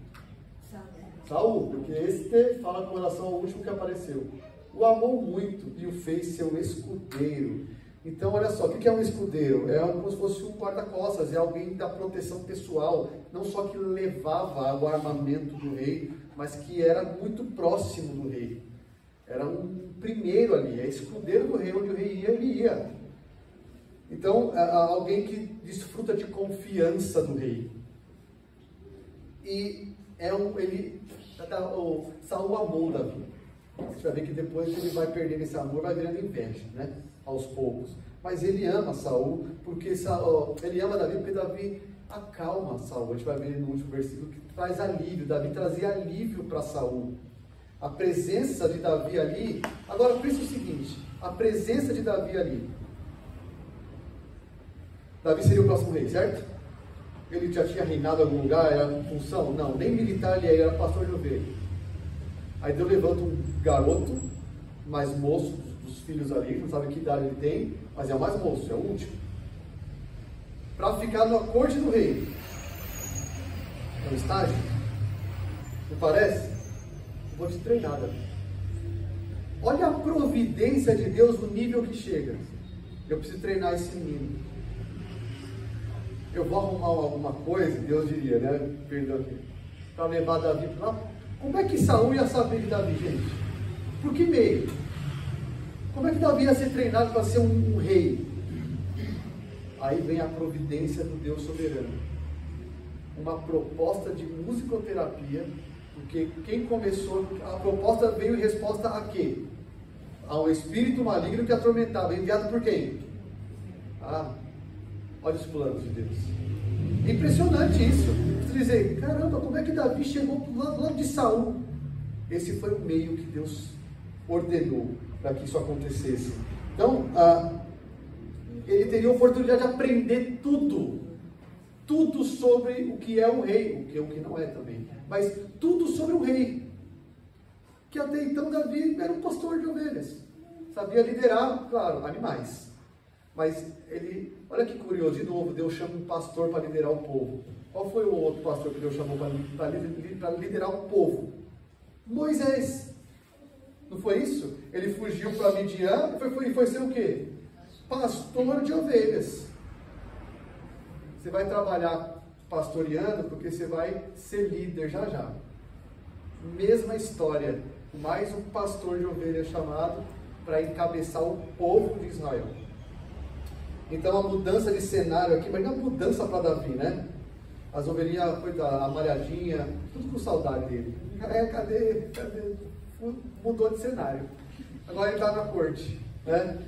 Saul, porque este fala com relação ao último que apareceu. O amou muito e o fez seu escudeiro. Então, olha só, o que é um escudeiro? É como se fosse um guarda-costas, é alguém da proteção pessoal, não só que levava o armamento do rei, mas que era muito próximo do rei. Era um primeiro ali, é escudeiro do rei, onde o rei ia, ele ia. Então, alguém que desfruta de confiança do rei. E Saul amou Davi. Você vai ver que depois ele vai perdendo esse amor, vai virando inveja, né? Aos poucos. Mas ele ama Saul, porque ele ama Davi, porque Davi acalma Saul. A gente vai ver no último versículo que traz alívio. Davi trazia alívio para Saul. A presença de Davi ali. Agora pense o seguinte: a presença de Davi ali. Davi seria o próximo rei, certo? Ele já tinha reinado em algum lugar, era função? Não, nem militar ele era pastor de ovelha. Aí Deus levanta um garoto, mais moço dos filhos ali, não sabe que idade ele tem, mas é o mais moço, é o último, para ficar na corte do rei. É um estágio? Não parece? Eu vou te treinar, Davi. Olha a providência de Deus no nível que chega. Eu preciso treinar esse menino. Eu vou arrumar alguma coisa, Deus diria, né? Perdão aqui, para levar Davi para lá. Como é que Saul ia saber de Davi, gente? Por que meio? Como é que Davi ia ser treinado para ser um rei? Aí vem a providência do Deus soberano. Uma proposta de musicoterapia, porque quem começou, a proposta veio em resposta a quê? Ao espírito maligno que atormentava, enviado por quem? Olha os planos de Deus. É impressionante isso. Você dizer, caramba, como é que Davi chegou do lado de Saul? Esse foi o meio que Deus ordenou para que isso acontecesse. Então, ele teria a oportunidade de aprender tudo sobre o que é um rei, o que não é também, mas tudo sobre o rei, que até então Davi era um pastor de ovelhas, sabia liderar, claro, animais, mas ele, olha que curioso, de novo, Deus chama um pastor para liderar o povo. Qual foi o outro pastor que Deus chamou para liderar o povo? Moisés. Não foi isso? Ele fugiu para Midian e foi ser o quê? Pastor de ovelhas. Você vai trabalhar pastoreando porque você vai ser líder já. Mesma história. Mais um pastor de ovelhas chamado para encabeçar o povo de Israel. Então a mudança de cenário aqui, imagina a mudança para Davi, né? As ovelhinhas, coitada, a malhadinha, tudo com saudade dele. Cadê? Mudou de cenário. Agora ele está na corte, né?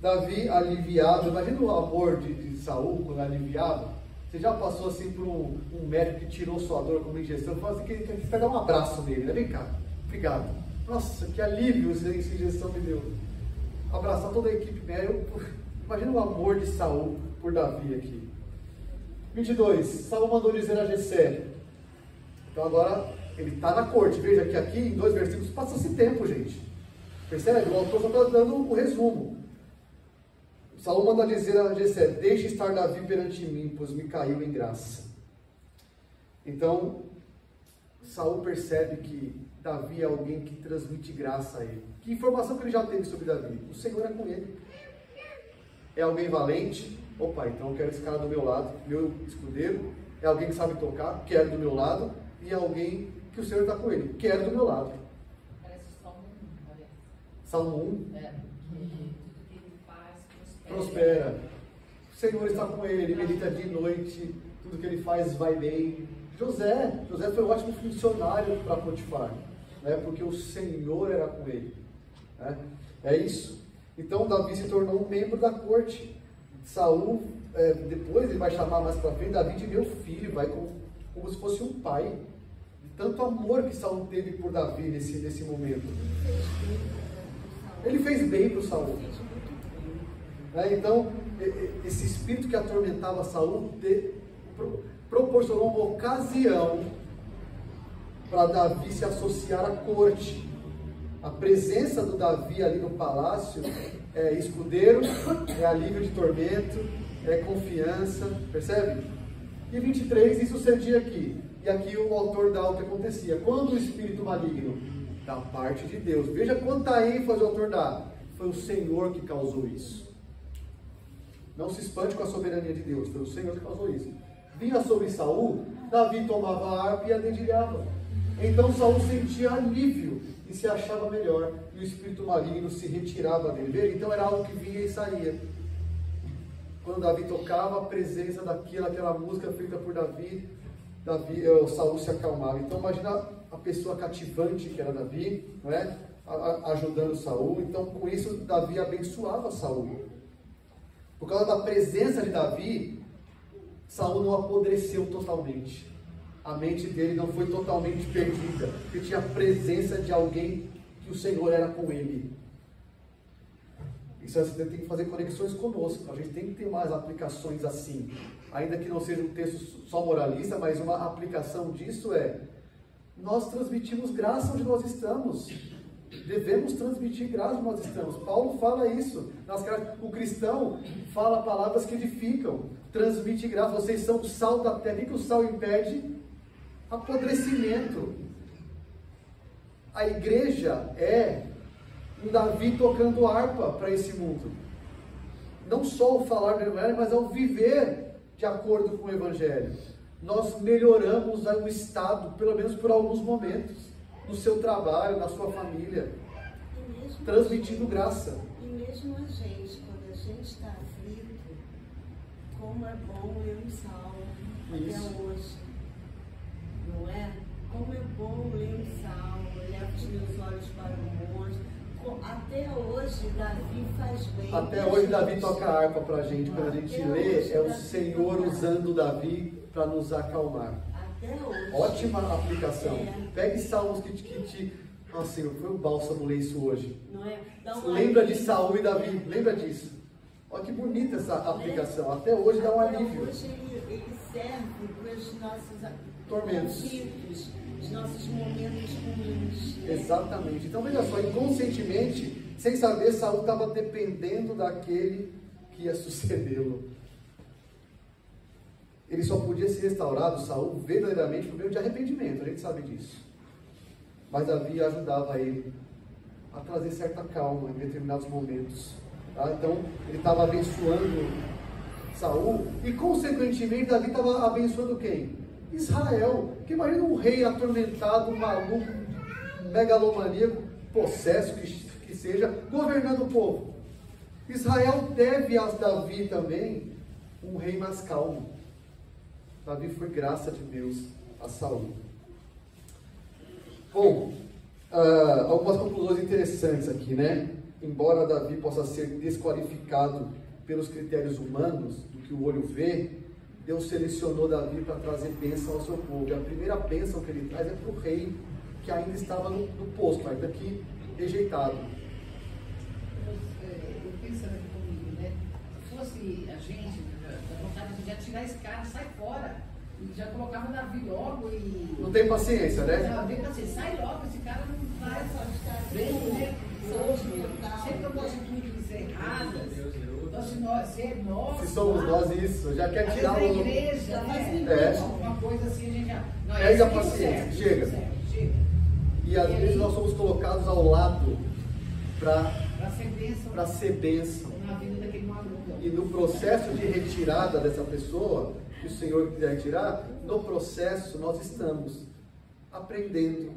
Davi aliviado, imagina o amor de Saul quando aliviado. Você já passou assim por um médico que tirou sua dor com uma injeção, falou assim, que você dar um abraço nele, né? Vem cá, obrigado. Nossa, que alívio essa injeção me deu. Abraçar toda a equipe médica. Imagina o amor de Saul por Davi aqui. 22, Saul mandou dizer a Jessé. Então agora ele está na corte. Veja que aqui em 2 versículos passa-se tempo, gente. Percebe? O autor só está dando o resumo. Saul manda dizer a Jessé: deixe estar Davi perante mim, pois me caiu em graça. Então Saul percebe que Davi é alguém que transmite graça a ele. Que informação que ele já teve sobre Davi? O Senhor é com ele. É alguém valente? Opa, então eu quero esse cara do meu lado, meu escudeiro. É alguém que sabe tocar? Quero do meu lado. E é alguém que o Senhor está com ele. Quero do meu lado. Parece Salmo 1, parece. Salmo 1. Tudo que ele faz prospera. O Senhor está com ele, ele medita dia e noite, tudo que ele faz vai bem. José foi um ótimo funcionário para Potifar, né? Porque o Senhor era com ele, né? É isso. Então Davi se tornou um membro da corte. Saul, depois ele vai chamar mais para frente Davi de meu filho, vai como se fosse um pai. De tanto amor que Saul teve por Davi nesse momento. Ele fez bem para o Saul. Então, esse espírito que atormentava Saul proporcionou uma ocasião para Davi se associar à corte. A presença do Davi ali no palácio é escudeiro, é alívio de tormento, é confiança, percebe? E 23, isso sucedia aqui. E aqui o autor dá o que acontecia. Quando o espírito maligno, da parte de Deus, veja quanta ênfase o autor dá. Foi o Senhor que causou isso. Não se espante com a soberania de Deus, foi o Senhor que causou isso. Vinha sobre Saul, Davi tomava a harpa e a dedilhava. Então Saul sentia alívio e se achava melhor, e o espírito maligno se retirava dele. Veja, então era algo que vinha e saía. Quando Davi tocava, a presença daquela música feita por Davi, Saul se acalmava. Então imagina a pessoa cativante que era Davi, não é? Ajudando Saul. Então com isso Davi abençoava Saul. Por causa da presença de Davi, Saul não apodreceu totalmente. A mente dele não foi totalmente perdida, porque tinha a presença de alguém que o Senhor era com ele. Isso você tem que fazer conexões conosco. A gente tem que ter mais aplicações assim. Ainda que não seja um texto só moralista, mas uma aplicação disso nós transmitimos graça onde nós estamos. Devemos transmitir graça onde nós estamos. Paulo fala isso. O cristão fala palavras que edificam. Transmite graça. Vocês são o sal da terra. O que o sal impede? Apodrecimento. A igreja é um Davi tocando harpa para esse mundo. Não só o falar do evangelho, mas ao viver de acordo com o evangelho. Nós melhoramos o estado, pelo menos por alguns momentos, no seu trabalho, na sua família, transmitindo graça. E mesmo a gente, quando a gente está aflito, como é bom ler um salmo Isso. até hoje. Não é? Como é bom ler um salmo, levo os meus olhos para o monte. Até hoje, Davi faz bem. Até hoje, Davi toca a harpa para a gente. Quando a gente lê, é o Senhor usando Davi para nos acalmar. Até hoje. Ótima aplicação. Pegue salmos que te... Nossa, Senhor, foi um bálsamo ler isso hoje. Não é? Lembra de Saul e Davi, lembra disso. Olha que bonita essa aplicação. Até hoje dá um alívio. Até hoje ele serve para os nossos Tormentos. conflitos, os nossos momentos ruins. Né? Exatamente. Então veja só, inconscientemente, sem saber, Saul estava dependendo daquele que ia sucedê-lo. Ele só podia ser restaurado, Saul, verdadeiramente por meio de arrependimento, a gente sabe disso. Mas Davi ajudava ele a trazer certa calma em determinados momentos. Tá? Então, ele estava abençoando Saul e, consequentemente, Davi estava abençoando quem? Israel. Que imagina um rei atormentado, maluco, megalomaníaco, possesso que seja, governando o povo. Israel deve a Davi também um rei mais calmo. Davi foi graça de Deus a Saul. Bom, algumas conclusões interessantes aqui, né? Embora Davi possa ser desqualificado pelos critérios humanos, do que o olho vê, Deus selecionou Davi para trazer bênção ao seu povo. E a primeira bênção que ele traz é para o rei, que ainda estava no posto, ainda aqui rejeitado. Eu pensando aqui comigo, né? Se fosse a gente, dá vontade de já tirar esse cara, sai fora. E já colocava Davi logo e... Não tem paciência, né? Não tem paciência. Sai logo, esse cara não vai bem, né? Sempre com atitudes erradas. Então, se nós... Se somos nós isso, já quer tirar a o... igreja, né? Alguma coisa assim, a gente já... Não, Pega a isso paciência, serve, chega. chega. E às vezes nós somos colocados ao lado para ser bênção. Na vida daquele maluco. E no processo de retirada dessa pessoa, que o Senhor quiser retirar, no processo nós estamos aprendendo,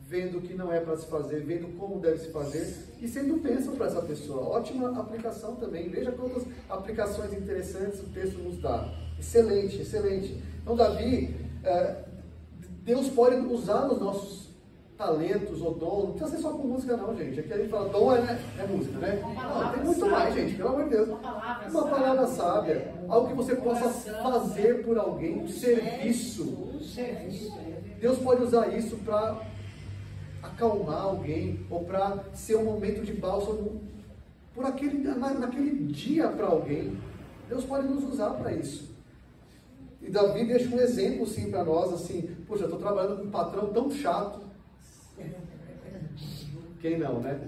vendo o que não é para se fazer, vendo como deve se fazer e sendo bênção para essa pessoa. Ótima aplicação também. Veja quantas aplicações interessantes o texto nos dá. Excelente, excelente. Então, Davi, Deus pode usar os nossos talentos ou dom, não precisa ser só com música não, gente. Aqui a gente fala, dom é música, né? Não, tem muito mais, gente, pelo amor de Deus. Uma palavra sábia, algo que você possa fazer por alguém, um serviço. Deus pode usar isso para acalmar alguém, ou para ser um momento de bálsamo naquele dia para alguém. Deus pode nos usar para isso. E Davi deixa um exemplo sim para nós, assim, poxa, eu estou trabalhando com um patrão tão chato. Quem não, né?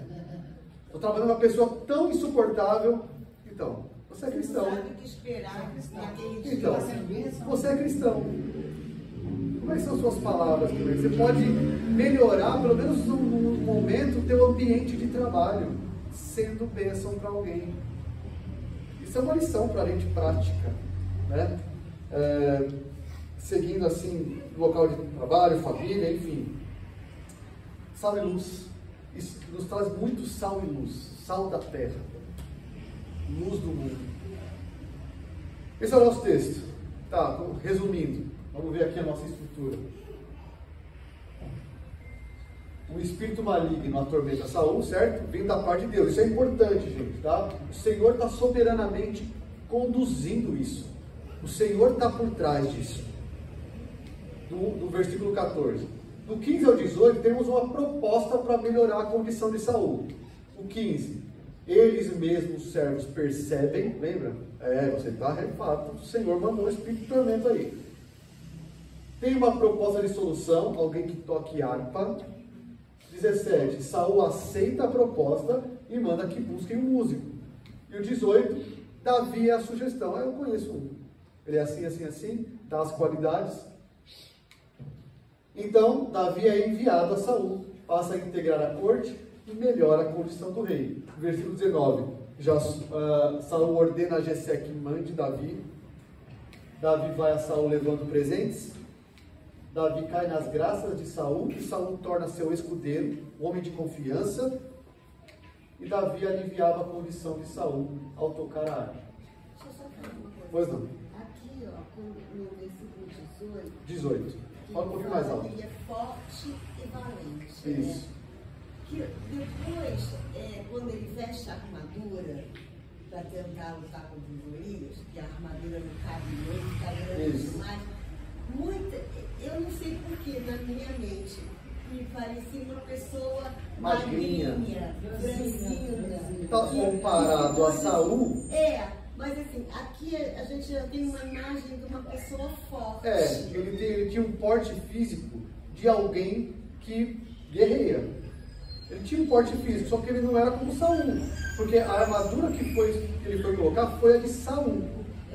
Estou trabalhando com uma pessoa tão insuportável. Então, você é cristão. Não sabe o que esperar naquele dia. Então, você é cristão. Como é que são suas palavras? Você pode melhorar, pelo menos num momento, o teu ambiente de trabalho, sendo bênção para alguém. Isso é uma lição para a gente prática, né? Seguindo assim, local de trabalho, família, enfim. Sal e luz. Isso nos traz muito sal e luz. Sal da terra. Luz do mundo. Esse é o nosso texto. Tá, resumindo. Vamos ver aqui a nossa estrutura. Um espírito maligno atormenta Saul, certo? Vem da parte de Deus. Isso é importante, gente, tá? O Senhor está soberanamente conduzindo isso. O Senhor está por trás disso. Do versículo 14. Do 15 ao 18, temos uma proposta para melhorar a condição de Saul. O 15. Eles mesmos, os servos, percebem, lembra? Você está refato. O Senhor mandou um espírito de tormento aí. Tem uma proposta de solução, alguém que toque harpa. 17. Saul aceita a proposta e manda que busquem um músico. E o 18. Davi é a sugestão. Eu conheço um. Ele é assim, assim, assim, dá as qualidades. Então, Davi é enviado a Saul, passa a integrar a corte e melhora a condição do rei. Versículo 19. Saul ordena a Jessé que mande Davi. Davi vai a Saul levando presentes. Davi cai nas graças de Saul e Saul torna seu escudeiro, homem de confiança. E Davi aliviava a condição de Saul ao tocar a harpa. Deixa eu só falar uma coisa. Pois não. Aqui, ó, no versículo 18. Fala um pouquinho mais alto. Ele é forte e valente. Isso. Que depois, quando ele veste a armadura para tentar lutar contra os Golias, que a armadura não cabe nele, está grande demais. Eu não sei porquê, na minha mente, me parecia uma pessoa magrinha, franzina. Está comparado a Saul. Mas assim, aqui a gente já tem uma imagem de uma pessoa forte. Ele tinha um porte físico de alguém que guerreia. Ele tinha um porte físico, só que ele não era como Saul. Porque a armadura que ele foi colocar foi a de Saul,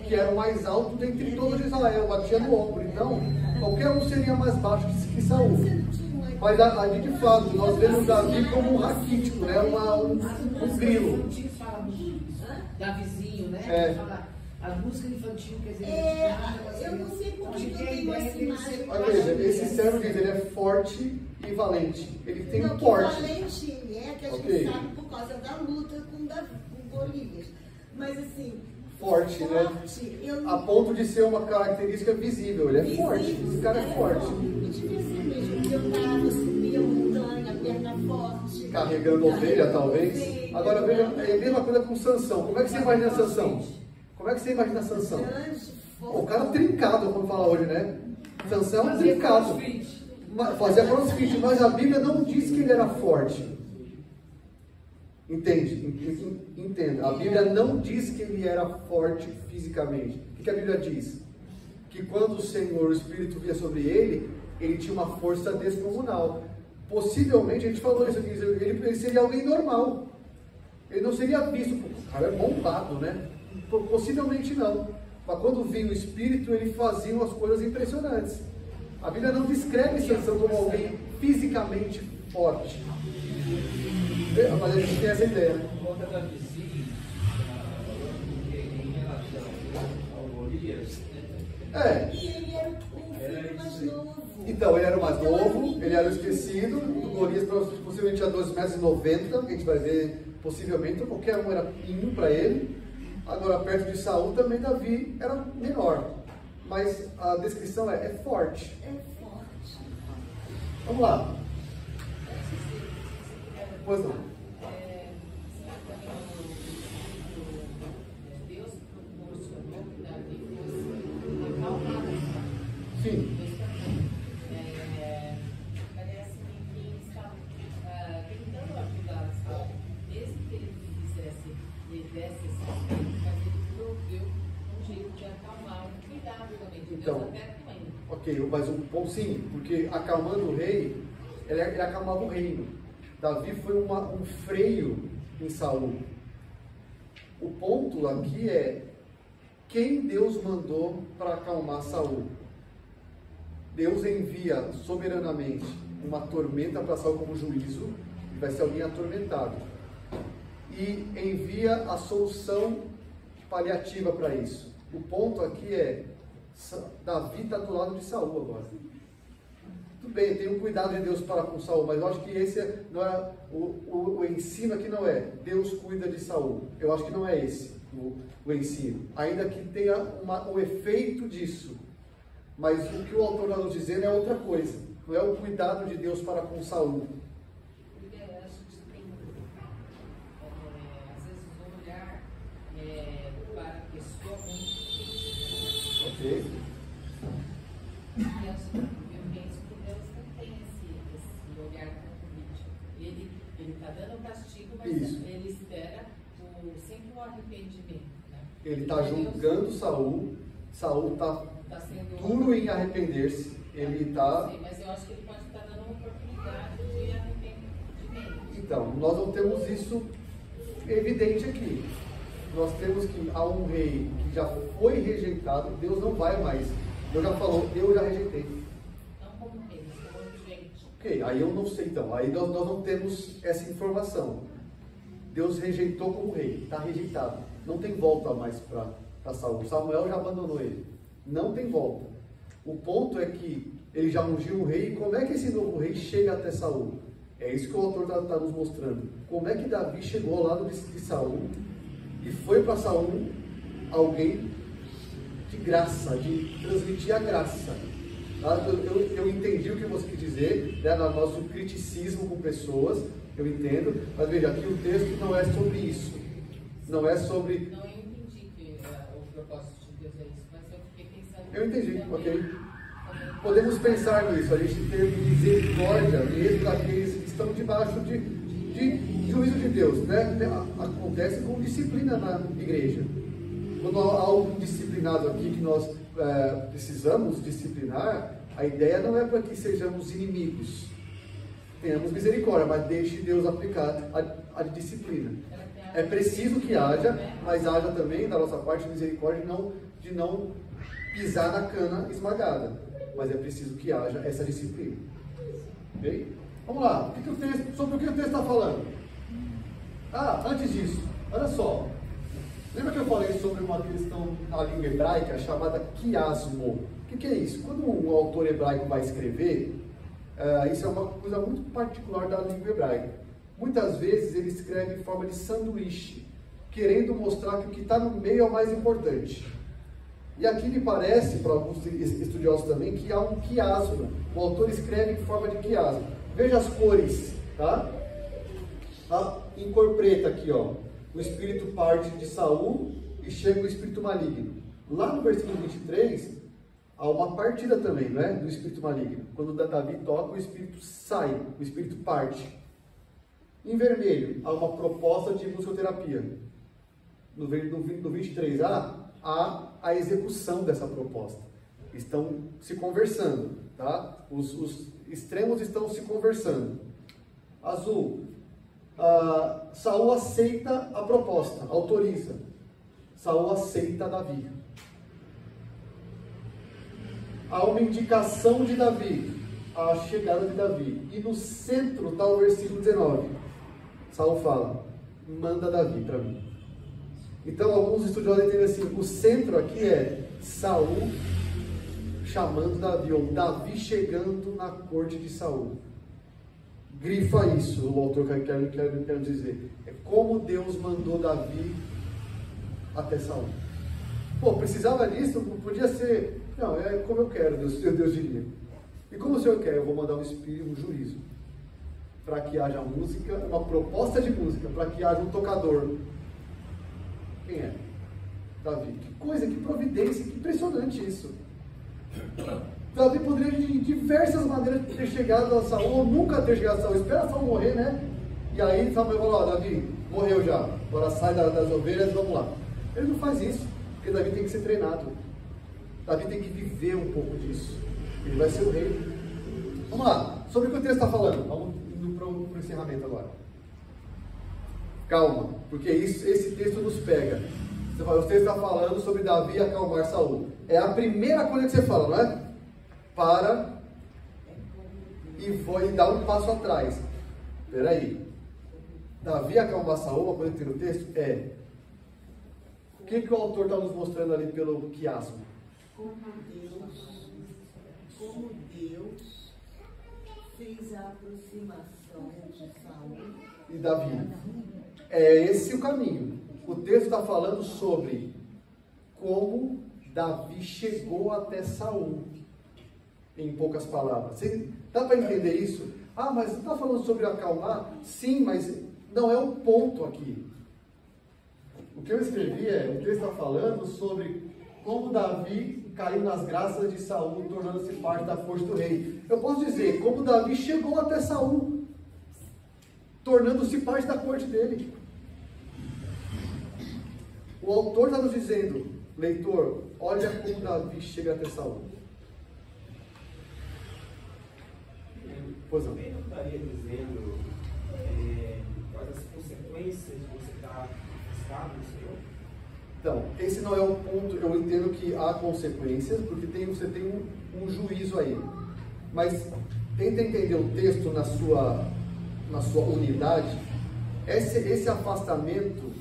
que era o mais alto dentre todos de Israel, batia no ombro. Então, qualquer um seria mais baixo que Saul. Mas ali, de fato, nós vemos Davi como um raquítico, né? um grilo. Davizinho, né? A música infantil, quer dizer, eu não sei por que eu tenho essa imagem. Olha, veja, esse servo diz, ele é forte e valente. Ele tem um porte. Valente ele é, que a gente sabe por causa da luta com Golias. Mas assim, forte, né? A ponto de ser uma característica visível. Ele é forte. Esse cara é forte. E devia ser mesmo, porque eu tava, subia montanha, perna forte. Carregando ovelha, talvez. Agora veja, é a mesma coisa com Sansão. Como é que você imagina Sansão? Como é que você imagina Sansão? O cara trincado, como fala hoje, né? Sansão é trincado. Fazia crossfit, mas a Bíblia não diz que ele era forte. Entenda. A Bíblia não diz que ele era forte fisicamente. O que a Bíblia diz? Que quando o Senhor, o Espírito, via sobre ele, ele tinha uma força descomunal. Possivelmente, a gente falou isso aqui, ele seria alguém normal. Ele não seria visto, o cara é bombado, né? Possivelmente não. Mas quando vinha o Espírito, ele fazia umas coisas impressionantes. A Bíblia não descreve Sansão como alguém fisicamente forte. Mas a gente tem essa ideia. Conta da vizinha, em relação ao Golias. E ele era o filho mais novo. Então, ele era o mais novo, ele era o esquecido. O Golias possivelmente tinha 2,90 m, a gente vai ver possivelmente, qualquer um era pinho para ele. Agora, perto de Saul também Davi era menor. Mas a descrição é forte. É forte. Vamos lá. Pois não. Deus proporcionou que Davi fosse acalmado. Sim. Parece-me que ele estava tentando ajudar Saul, mesmo que ele desse esse mas ele proveu um jeito de acalmar, um cuidado também de Deus até com ele. Ok, mas um ponto sim, porque acalmando o rei, ele acalmava o reino. Davi foi um freio em Saul. O ponto aqui é quem Deus mandou para acalmar Saul. Deus envia soberanamente uma tormenta para Saul como juízo, e vai ser alguém atormentado. E envia a solução paliativa para isso. O ponto aqui é Davi está do lado de Saul agora. Tudo bem, tem um cuidado de Deus para com Saul, mas eu acho que esse não é o ensino aqui não é Deus cuida de Saul. Eu acho que não é esse o ensino. Ainda que tenha o efeito disso. Mas o que o autor está nos dizendo é outra coisa. Não é o cuidado de Deus para com Saul. Porque a gente tem, às vezes, um olhar para a pessoa muito. Ok. Eu penso que Deus não tem esse olhar tão crítico. Ele está dando castigo, mas ele espera sempre o arrependimento. Né? Ele está julgando Saul. Saul está duro em arrepender-se. Ele está. Mas eu acho que ele pode estar dando uma oportunidade de arrependimento. Então, nós não temos isso evidente aqui. Nós temos que há um rei que já foi rejeitado. Deus não vai mais. Deus já falou, eu já rejeitei. Não como rei, mas como gente. Ok, aí eu não sei então. Aí nós não temos essa informação. Deus rejeitou como rei, está rejeitado. Não tem volta mais para Saul. Samuel já abandonou ele. Não tem volta. O ponto é que ele já ungiu um rei. E como é que esse novo rei chega até Saul? É isso que o autor está nos mostrando. Como é que Davi chegou ao lado de Saul e foi para Saul alguém graça, de transmitir a graça. Tá? Eu entendi o que você quis dizer, né, no nosso criticismo com pessoas, eu entendo, mas veja, aqui o texto não é sobre isso. Não é sobre... Não, eu entendi que o propósito de Deus é isso, mas eu fiquei pensando... Eu entendi, ok. Podemos pensar nisso, a gente ter misericórdia mesmo daqueles que estão debaixo de juízo de Deus, né? Acontece com disciplina na igreja. Quando há algo disciplinado aqui que nós precisamos disciplinar, a ideia não é para que sejamos inimigos. Tenhamos misericórdia, mas deixe Deus aplicar a disciplina. É preciso que haja, mas haja também da nossa parte misericórdia de não pisar na cana esmagada. Mas é preciso que haja essa disciplina. Ok? Vamos lá. Sobre o que o texto está falando? Antes disso, olha só. Lembra que eu falei sobre uma questão na língua hebraica chamada quiasmo? O que é isso? Quando um autor hebraico vai escrever, isso é uma coisa muito particular da língua hebraica. Muitas vezes ele escreve em forma de sanduíche, querendo mostrar que o que está no meio é o mais importante. E aqui me parece, para alguns estudiosos também, que há um quiasmo. O autor escreve em forma de quiasmo. Veja as cores, tá? Em cor preta aqui, ó. O espírito parte de Saul e chega o espírito maligno. Lá no versículo 23, há uma partida também, não é? Do espírito maligno. Quando Davi toca, o espírito sai, o espírito parte. Em vermelho, há uma proposta de musicoterapia. No 23, há a execução dessa proposta. Estão se conversando, tá? Os extremos estão se conversando. Azul, Saul aceita a proposta, autoriza. Saul aceita Davi. Há uma indicação de Davi, a chegada de Davi. E no centro está o versículo 19. Saul fala, manda Davi para mim. Então alguns estudiosos entendem assim, o centro aqui é Saul chamando Davi, ou Davi chegando na corte de Saul. Grifa isso, o autor quer dizer. É como Deus mandou Davi até Saul. Pô, precisava disso? Podia ser... Não, é como eu quero, Deus diria. E como o Senhor quer? Eu vou mandar um espírito, um juízo. Para que haja música, uma proposta de música, para que haja um tocador. Quem é? Davi. Que coisa, que providência, que impressionante isso. Davi poderia de diversas maneiras ter chegado a Saul, ou nunca ter chegado a Saul. Espera Saul morrer, né? E aí Samuel falou, Davi, morreu já. Agora sai das ovelhas, vamos lá. Ele não faz isso, porque Davi tem que ser treinado. Davi tem que viver um pouco disso. Ele vai ser o rei. Vamos lá. Sobre o que o texto está falando. Vamos indo para o encerramento agora. Calma, porque esse texto nos pega. O texto está falando sobre Davi acalmar Saul. É a primeira coisa que você fala, não é? Para e dá um passo atrás. Espera aí. Davi acalmar Saul, uma coisa que tem no texto, o que o autor está nos mostrando ali pelo quiasmo? Como Deus fez a aproximação de Saul e Davi. É esse o caminho. O texto está falando sobre como Davi chegou até Saul. Em poucas palavras. Dá para entender isso? Mas você está falando sobre acalmar? Sim, mas não é o ponto aqui. O que eu escrevi o texto está falando sobre como Davi caiu nas graças de Saul, tornando-se parte da corte do rei. Eu posso dizer, como Davi chegou até Saul, tornando-se parte da corte dele. O autor está nos dizendo, leitor, olha como Davi chega até Saul. Eu também não estaria dizendo quais as consequências de você estar afastado do Senhor? Então, esse não é o ponto. Eu entendo que há consequências, porque você tem um juízo aí. Mas tenta entender o texto na sua unidade. Esse afastamento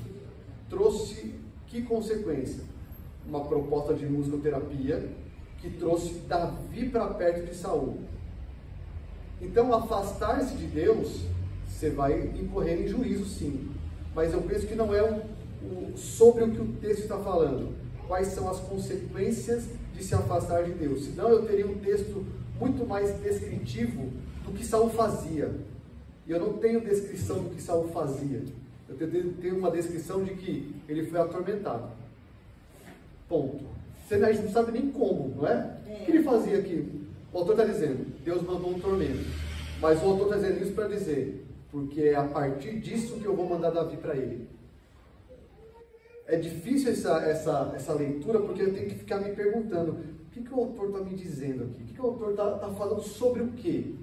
trouxe que consequência? Uma proposta de musicoterapia que trouxe Davi para perto de Saul. Então, afastar-se de Deus, você vai incorrer em juízo, sim. Mas eu penso que não é sobre o que o texto está falando. quais são as consequências de se afastar de Deus. Senão eu teria um texto muito mais descritivo do que Saul fazia. E eu não tenho descrição do que Saul fazia. Eu tenho uma descrição de que ele foi atormentado. Ponto. A gente não sabe nem como, não é? O que ele fazia aqui? O autor está dizendo, Deus mandou um tormento. Mas o autor está dizendo isso para dizer, porque é a partir disso que eu vou mandar Davi para ele. É difícil essa leitura, porque eu tenho que ficar me perguntando, o que o autor está me dizendo aqui? O que o autor está falando sobre o quê?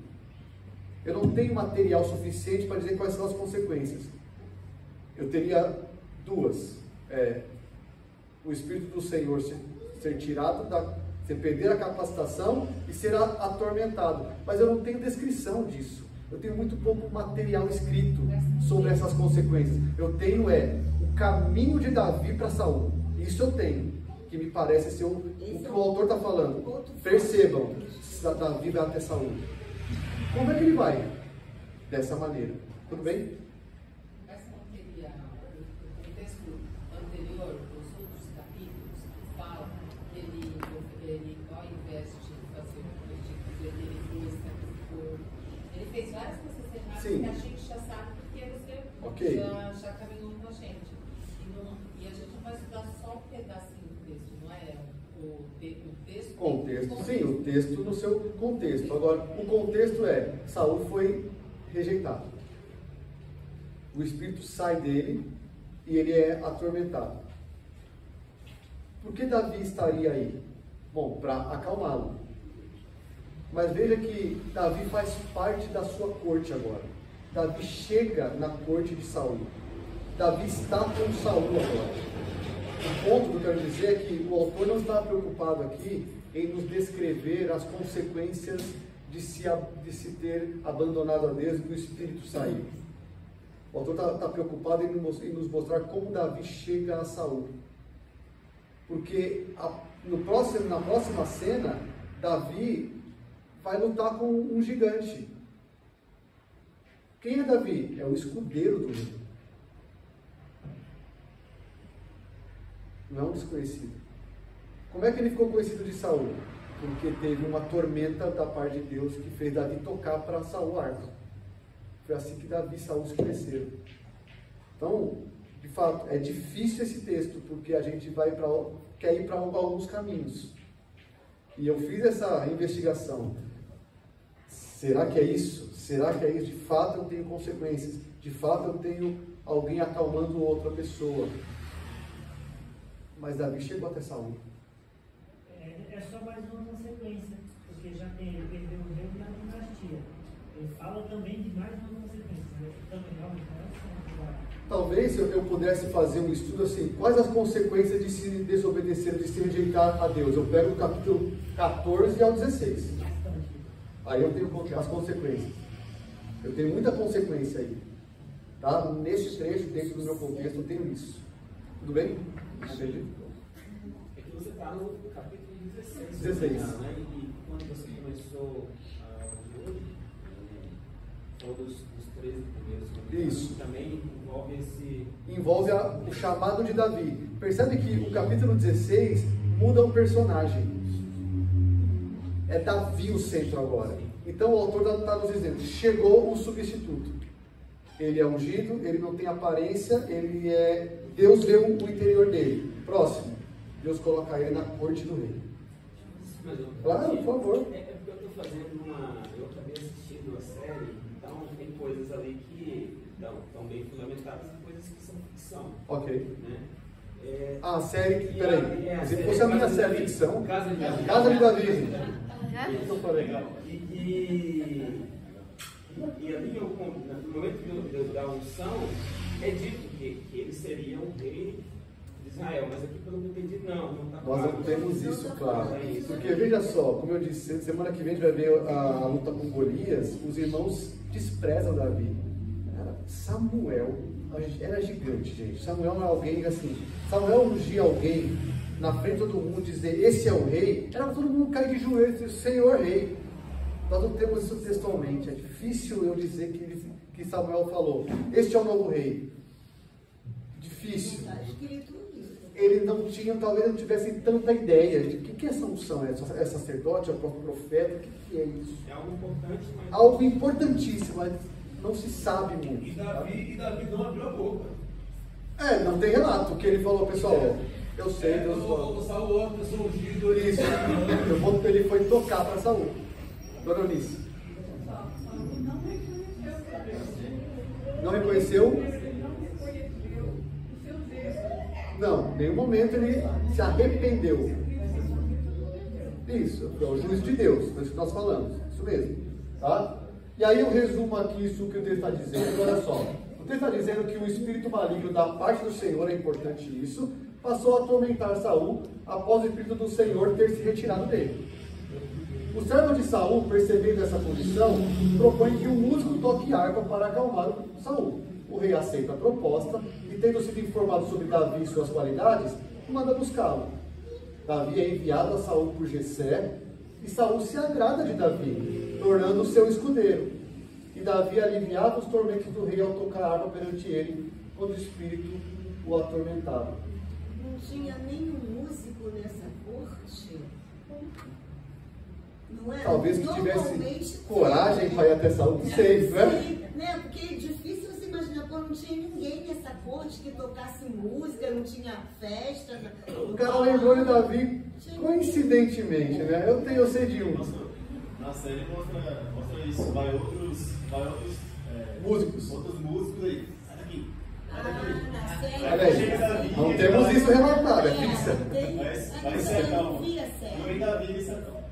Eu não tenho material suficiente para dizer quais são as consequências. Eu teria duas. O Espírito do Senhor ser tirado, você perder a capacitação e ser atormentado. Mas eu não tenho descrição disso. Eu tenho muito pouco material escrito sobre essas consequências. Eu tenho o caminho de Davi para Saul. Isso eu tenho, que me parece ser o que o autor está falando. Percebam, Davi vai até Saul. Como é que ele vai? Dessa maneira. Tudo bem? Mas não teria o texto anterior, os outros capítulos, que falam que ele ao invés de fazer ele foi, ele fez várias coisas erradas que a gente já sabe porque você já caminhou com a gente. E a gente não vai estudar só um pedacinho do texto, não é? O texto. Contexto, sim, o texto no seu contexto. Agora, o contexto Saul foi rejeitado. O Espírito sai dele e ele é atormentado. Por que Davi estaria aí? Bom, para acalmá-lo. Mas veja que Davi faz parte da sua corte agora. Davi chega na corte de Saul. Davi está com Saul agora. O ponto que eu quero dizer é que o autor não está preocupado aqui em nos descrever as consequências de se ter abandonado a Deus e do Espírito sair. O autor está preocupado em nos mostrar como Davi chega a Saul. Porque na próxima cena, Davi vai lutar com um gigante. Quem é Davi? É o escudeiro do rei. Não é um desconhecido. Como é que ele ficou conhecido de Saul? Porque teve uma tormenta da parte de Deus que fez Davi tocar para Saul a arma. Foi assim que Davi e Saul se conheceram. Então, de fato, é difícil esse texto, porque a gente quer ir para alguns caminhos. E eu fiz essa investigação. Será que é isso? Será que é isso? De fato eu tenho consequências. De fato eu tenho alguém acalmando outra pessoa. Mas Davi chegou até Saul. É só mais uma consequência, porque já ele perdeu o rei da dinastia. Ele fala também de mais uma consequência. Talvez eu pudesse fazer um estudo assim, quais as consequências de se desobedecer, de se rejeitar a Deus. Eu pego o capítulo 14 ao 16. Aí eu tenho as consequências. Eu tenho muita consequência aí. Tá? Nesse trecho, dentro do meu contexto, eu tenho isso. Tudo bem? Entendi? É que você está no capítulo 16. 16. Né? E quando você começou hoje, falou dos 13 primeiros. Isso. Também envolve esse... Envolve o chamado de Davi. Percebe que o capítulo 16 muda o personagem. É Davi o centro agora. Então o autor está nos dizendo, chegou o substituto. Ele é ungido, ele não tem aparência, Deus vê o interior dele. Próximo. Deus coloca ele na corte do rei. Claro, por favor. É porque eu estou fazendo eu acabei assistindo a série, então tem coisas ali que estão bem fundamentadas e coisas que são ficção. Ok. Né? A série, peraí. Se fosse a minha série ficção, Casa de Davi. Então foi legal. E ali, no momento da unção, é dito que ele seria um rei de Israel, mas aqui pelo que eu entendi, não está claro. Nós não temos isso claro. Porque veja só, como eu disse, semana que vem a gente vai ver a luta com Golias, os irmãos desprezam Davi. Samuel era gigante, gente. Samuel não é alguém assim. Samuel ungir alguém na frente de todo mundo, dizer esse é o rei, era todo mundo cair de joelhos e dizer Senhor rei. Nós não temos isso textualmente. É difícil eu dizer que Samuel falou, este é o novo rei. Difícil. ele não tinha, talvez não tivesse tanta ideia de o que é essa unção, é sacerdote, é o próprio profeta, o que é isso? É algo importante, mas... Algo importantíssimo, mas não se sabe muito. E Davi não abriu a boca. Não tem relato, que ele falou, pessoal, eu sei, Deus falou. O Saul, eu sou ungido. Isso, ele foi tocar para Saul. Dona Eunice. Não reconheceu? Não, em nenhum momento ele se arrependeu. Isso, é o juízo de Deus, é isso que nós falamos, isso mesmo. Tá? E aí eu resumo aqui isso que o texto está dizendo, olha só. O texto está dizendo que o espírito maligno da parte do Senhor, é importante isso, passou a atormentar Saul após o espírito do Senhor ter se retirado dele. O servo de Saul, percebendo essa condição, propõe que um músico toque harpa para acalmar o Saul. O rei aceita a proposta e, tendo sido informado sobre Davi e suas qualidades, manda buscá-lo. Davi é enviado a Saul por Jessé e Saul se agrada de Davi, tornando-o seu escudeiro. E Davi aliviava os tormentos do rei ao tocar harpa perante ele, quando o espírito o atormentava. Não tinha nenhum músico nessa corte. Não é? Talvez que tivesse coragem para ir até Saul, não sei, né? Porque é difícil você imaginar, não tinha ninguém nessa corte que tocasse música, não tinha festa. O cara lembrou de Davi coincidentemente, né? Eu sei de um. Na série mostra isso, vai outros músicos. Outros músicos aí. Sai daqui. Na série. Olha aí, não temos isso relatado, é fixa. Vai sertão. Não vem Davi e sertão.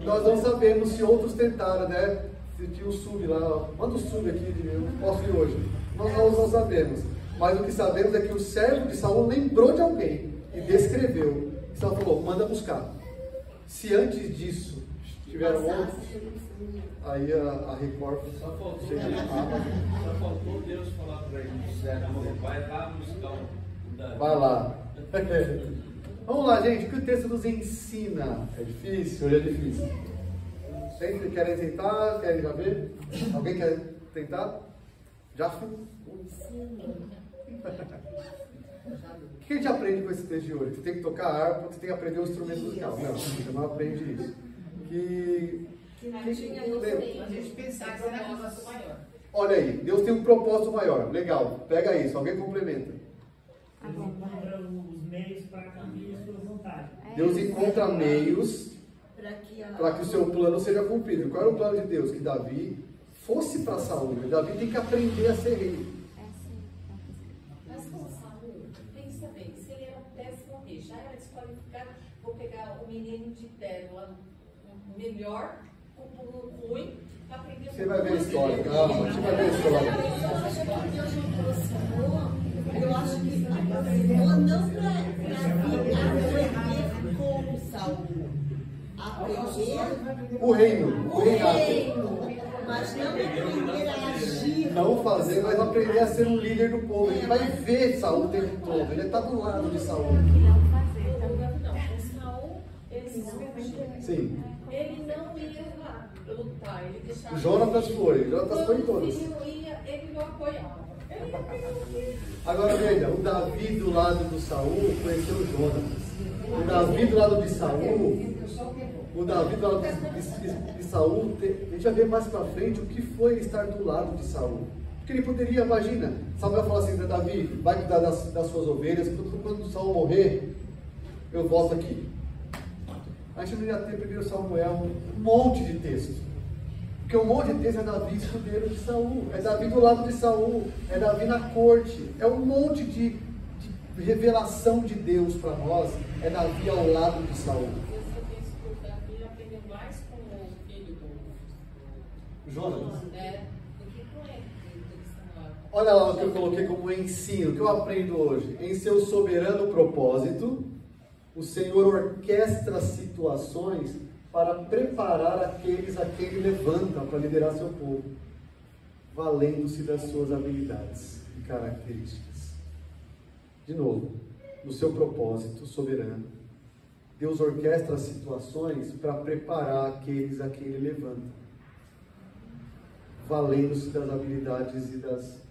Nós não sabemos se outros tentaram, né? Se tinha um sub lá, manda o sub aqui, eu posso ir hoje. Nós não sabemos. Mas o que sabemos é que o servo de Saul lembrou de alguém e descreveu. E Saul falou, manda buscar. Se antes disso tiveram outros, aí a Record Só faltou Deus falar para ele, vai lá buscar o Davi. Vai lá. Vamos lá, gente, o que o texto nos ensina? É difícil? Hoje é difícil. Sempre querem tentar? Querem já ver? Alguém quer tentar? Já fui? O que a gente aprende com esse texto de hoje? Você tem que tocar harpa, você tem que aprender o instrumento musical. Não, você não aprende isso. A gente pensar que será que o nosso maior. Olha aí, Deus tem um propósito maior. Legal, pega isso, alguém complementa. Deus encontra os meios para cumprir a sua vontade. Deus encontra meios para que o seu plano seja cumprido. Qual era o plano de Deus? Que Davi fosse para Saul. Davi tem que aprender a ser rei. Mas com Saul, pensa bem, se ele era um péssimo rei, já era desqualificado, vou pegar o menino de terno, o melhor, o ruim, para aprender Você vai ver a história, calma, você vai ver a história. Eu acho que Deus não aproximou. Eu acho que aproximou não para aprender como Saul. Aprender o reino, mas não aprender a agir. Não fazer, mas aprender a ser um líder do povo. Ele vai ver Saul o tempo todo. Ele está do lado de Saul. Saul, Sim. ele não ia lá lutar, ele deixava. Jonatas foi em todas. Ele não apoiava. Agora veja, o Davi do lado do Saul conheceu Jonatas. O Davi do lado de Saul, de Saul, a gente vai ver mais pra frente o que foi estar do lado de Saul. Porque ele poderia, imagina, Samuel fala assim para Davi, vai cuidar das suas ovelhas, quando Saul morrer, eu volto aqui. A gente não ia ter 1 Samuel um monte de texto. Porque um monte de texto é Davi escudeiro de Saul, é Davi do lado de Saul, é Davi na corte, é um monte de revelação de Deus para nós, é Davi ao lado de Saul. Eu penso que o Davi aprendeu mais com o filho do Jonas. do que com ele. Olha lá o que eu coloquei como ensino, o que eu aprendo hoje. Em seu soberano propósito, o Senhor orquestra situações para preparar aqueles a quem ele levanta para liderar seu povo, valendo-se das suas habilidades e características. De novo, no seu propósito soberano, Deus orquestra situações para preparar aqueles a quem ele levanta, valendo-se das habilidades e das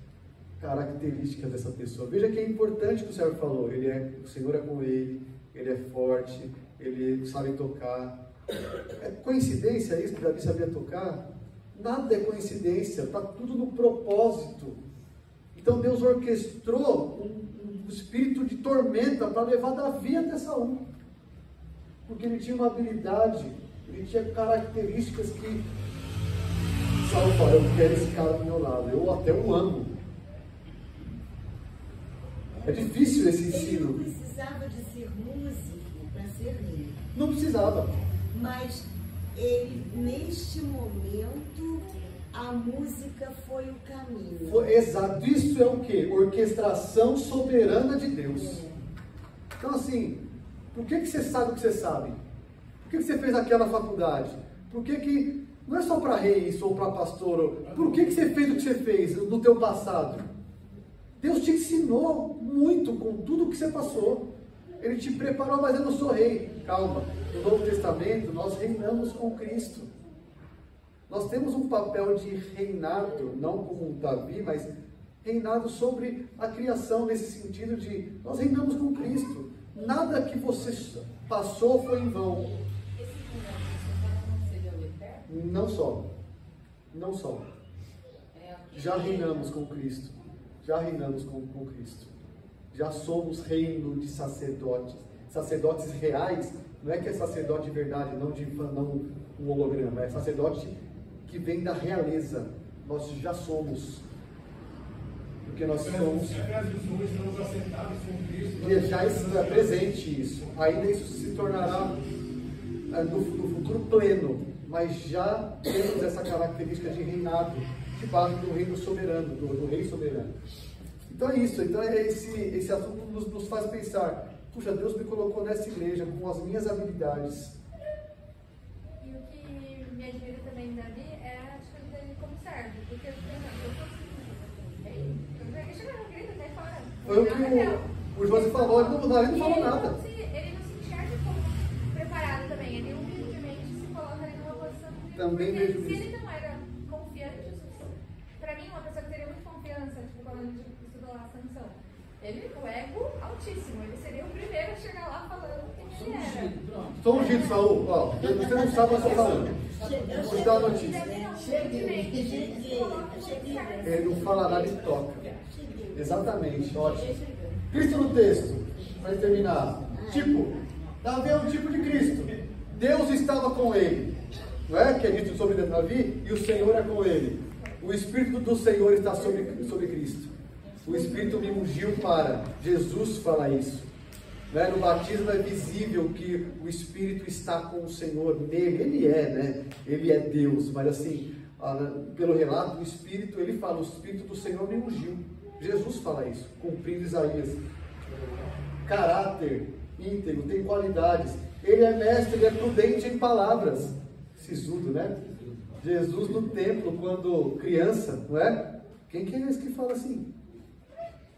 características dessa pessoa. Veja que é importante o que o Senhor falou. O Senhor é com ele é forte, ele sabe tocar. É coincidência isso que Davi sabia tocar? Nada é coincidência, está tudo no propósito. Então Deus orquestrou um espírito de tormenta para levar Davi até Saul. Porque ele tinha uma habilidade, ele tinha características que Saul fala, eu quero esse cara do meu lado, eu até o amo. É difícil esse ensino. Ele não precisava de ser músico para ser rei. Não precisava. Mas ele, neste momento, a música foi o caminho. Exato. Isso é o quê? Orquestração soberana de Deus. Então assim, por que você sabe o que você sabe? Por que você fez aquela faculdade? Por que não é só para rei isso ou para pastor? Por que você fez o que você fez no teu passado? Deus te ensinou muito com tudo que você passou. Ele te preparou, mas eu não sou rei. Calma, no Novo Testamento nós reinamos com Cristo. Nós temos um papel de reinado, não como Davi, mas reinado sobre a criação, nesse sentido de nós reinamos com Cristo. Nada que você passou foi em vão. Não só. Não só. Já reinamos com Cristo. Já reinamos com Cristo. Já somos reino de sacerdotes. Sacerdotes reais, não é que é sacerdote de verdade, não um holograma, é sacerdote que vem da realeza. Nós já somos. Porque nós somos. E já está presente isso. Ainda isso se tornará no futuro pleno. Mas já temos essa característica de reinado, debaixo do reino soberano, do rei soberano. Então é isso. Então esse assunto nos faz pensar. Puxa, Deus me colocou nessa igreja com as minhas habilidades. E o que me admira também em Davi é a atitude dele como servo. Porque eu foi o que o José falou, ele não falou nada. Ele não se enxerga como preparado também, ele humildemente se coloca ali numa posição de também vejo isso. Se ele não era confiante, para mim, uma pessoa que teria muita confiança, tipo, quando a gente estudou lá a Sansão, o ego altíssimo, ele seria o primeiro a chegar lá falando quem ele era. Estou ungido, Saul. Ó, você não sabe o que eu estou falando. Vou te dar uma notícia. Ele não fala nada e toca. Exatamente, ótimo. Cristo no texto, para terminar. Davi é um tipo de Cristo. Deus estava com ele. Não é que é dito sobre Davi? E o Senhor é com ele. O Espírito do Senhor está sobre Cristo. O Espírito me ungiu para. Jesus fala isso. Né? No batismo é visível que o Espírito está com o Senhor nele. Ele é, né? Ele é Deus. Mas assim, pelo relato, o Espírito, ele fala, o Espírito do Senhor me ungiu. Jesus fala isso, cumprindo Isaías. Caráter íntegro, tem qualidades. Ele é mestre, ele é prudente em palavras. Sisudo, né? Jesus no templo, quando criança, não é? Quem que é esse que fala assim?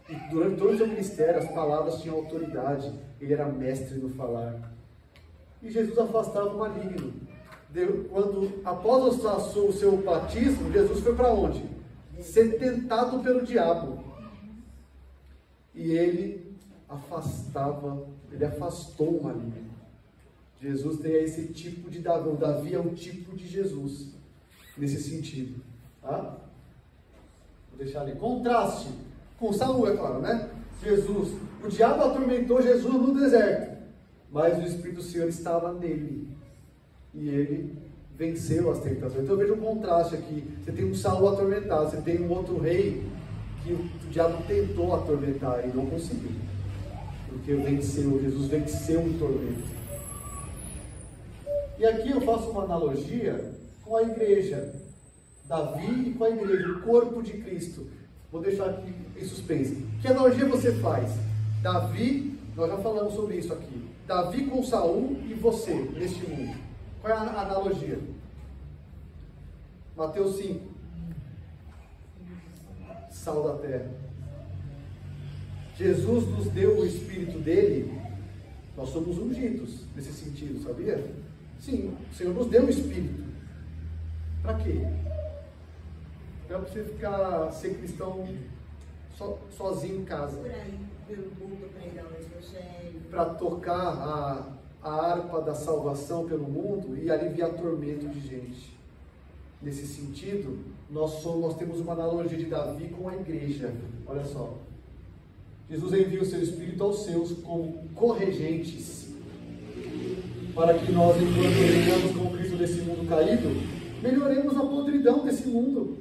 E durante todo o seu ministério, as palavras tinham autoridade. Ele era mestre no falar. E Jesus afastava o maligno. Após o seu batismo, Jesus foi para onde? Ser tentado pelo diabo. E ele afastou o maligno. Jesus tem esse tipo de Davi. O Davi é um tipo de Jesus, nesse sentido. Tá? Vou deixar ali. Contraste com Saul, é claro, né? O diabo atormentou Jesus no deserto, mas o Espírito do Senhor estava nele. E ele venceu as tentações. Então eu vejo um contraste aqui. Você tem um Saul atormentado, você tem um outro rei que o diabo tentou atormentar e não conseguiu. Porque Jesus venceu o tormento. E aqui eu faço uma analogia com a igreja. Davi e com a igreja, o corpo de Cristo. Vou deixar aqui em suspense. Que analogia você faz? Davi, nós já falamos sobre isso aqui. Davi com Saul e você, neste mundo. Qual é a analogia? Mateus 5. Sal da terra. Jesus nos deu o Espírito dele. Nós somos ungidos nesse sentido, sabia? Sim, o Senhor nos deu o Espírito. Para quê? Para você ser cristão sozinho em casa. Por aí, pelo mundo, pregar o evangelho. Para tocar a harpa da salvação pelo mundo e aliviar tormento de gente. Nesse sentido, nós temos uma analogia de Davi com a igreja. Olha só. Jesus envia o seu Espírito aos seus como corregentes, para que nós, enquanto reinamos com Cristo desse mundo caído, melhoremos a podridão desse mundo,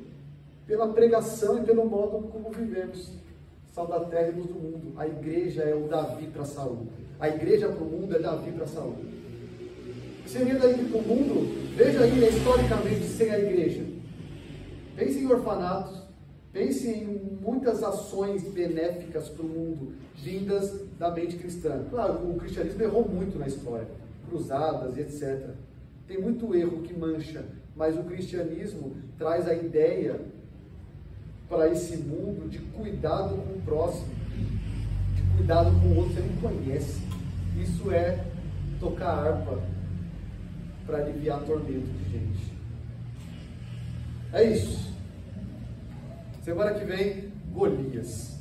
pela pregação e pelo modo como vivemos. Sal da terra e luz do mundo. A igreja é o Davi para Saul. A igreja para o mundo é Davi para Saul. Seria daí para o mundo, veja aí historicamente sem a igreja. Pense em orfanatos, pense em muitas ações benéficas para o mundo, vindas da mente cristã. Claro, o cristianismo errou muito na história, cruzadas e etc. Tem muito erro que mancha, mas o cristianismo traz a ideia para esse mundo de cuidado com o próximo, de cuidado com o outro que você não conhece. Isso é tocar harpa para aliviar tormento de gente. É isso. Semana que vem, Golias.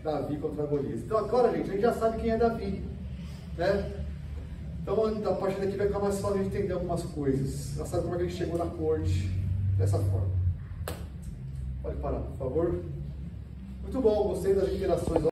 Davi contra Golias. Então agora, gente, a gente já sabe quem é Davi, né? Então, a partir daqui vai ficar mais fácil de entender algumas coisas. Já sabe como é que ele chegou na corte, dessa forma. Pode parar, por favor. Muito bom, gostei das interações.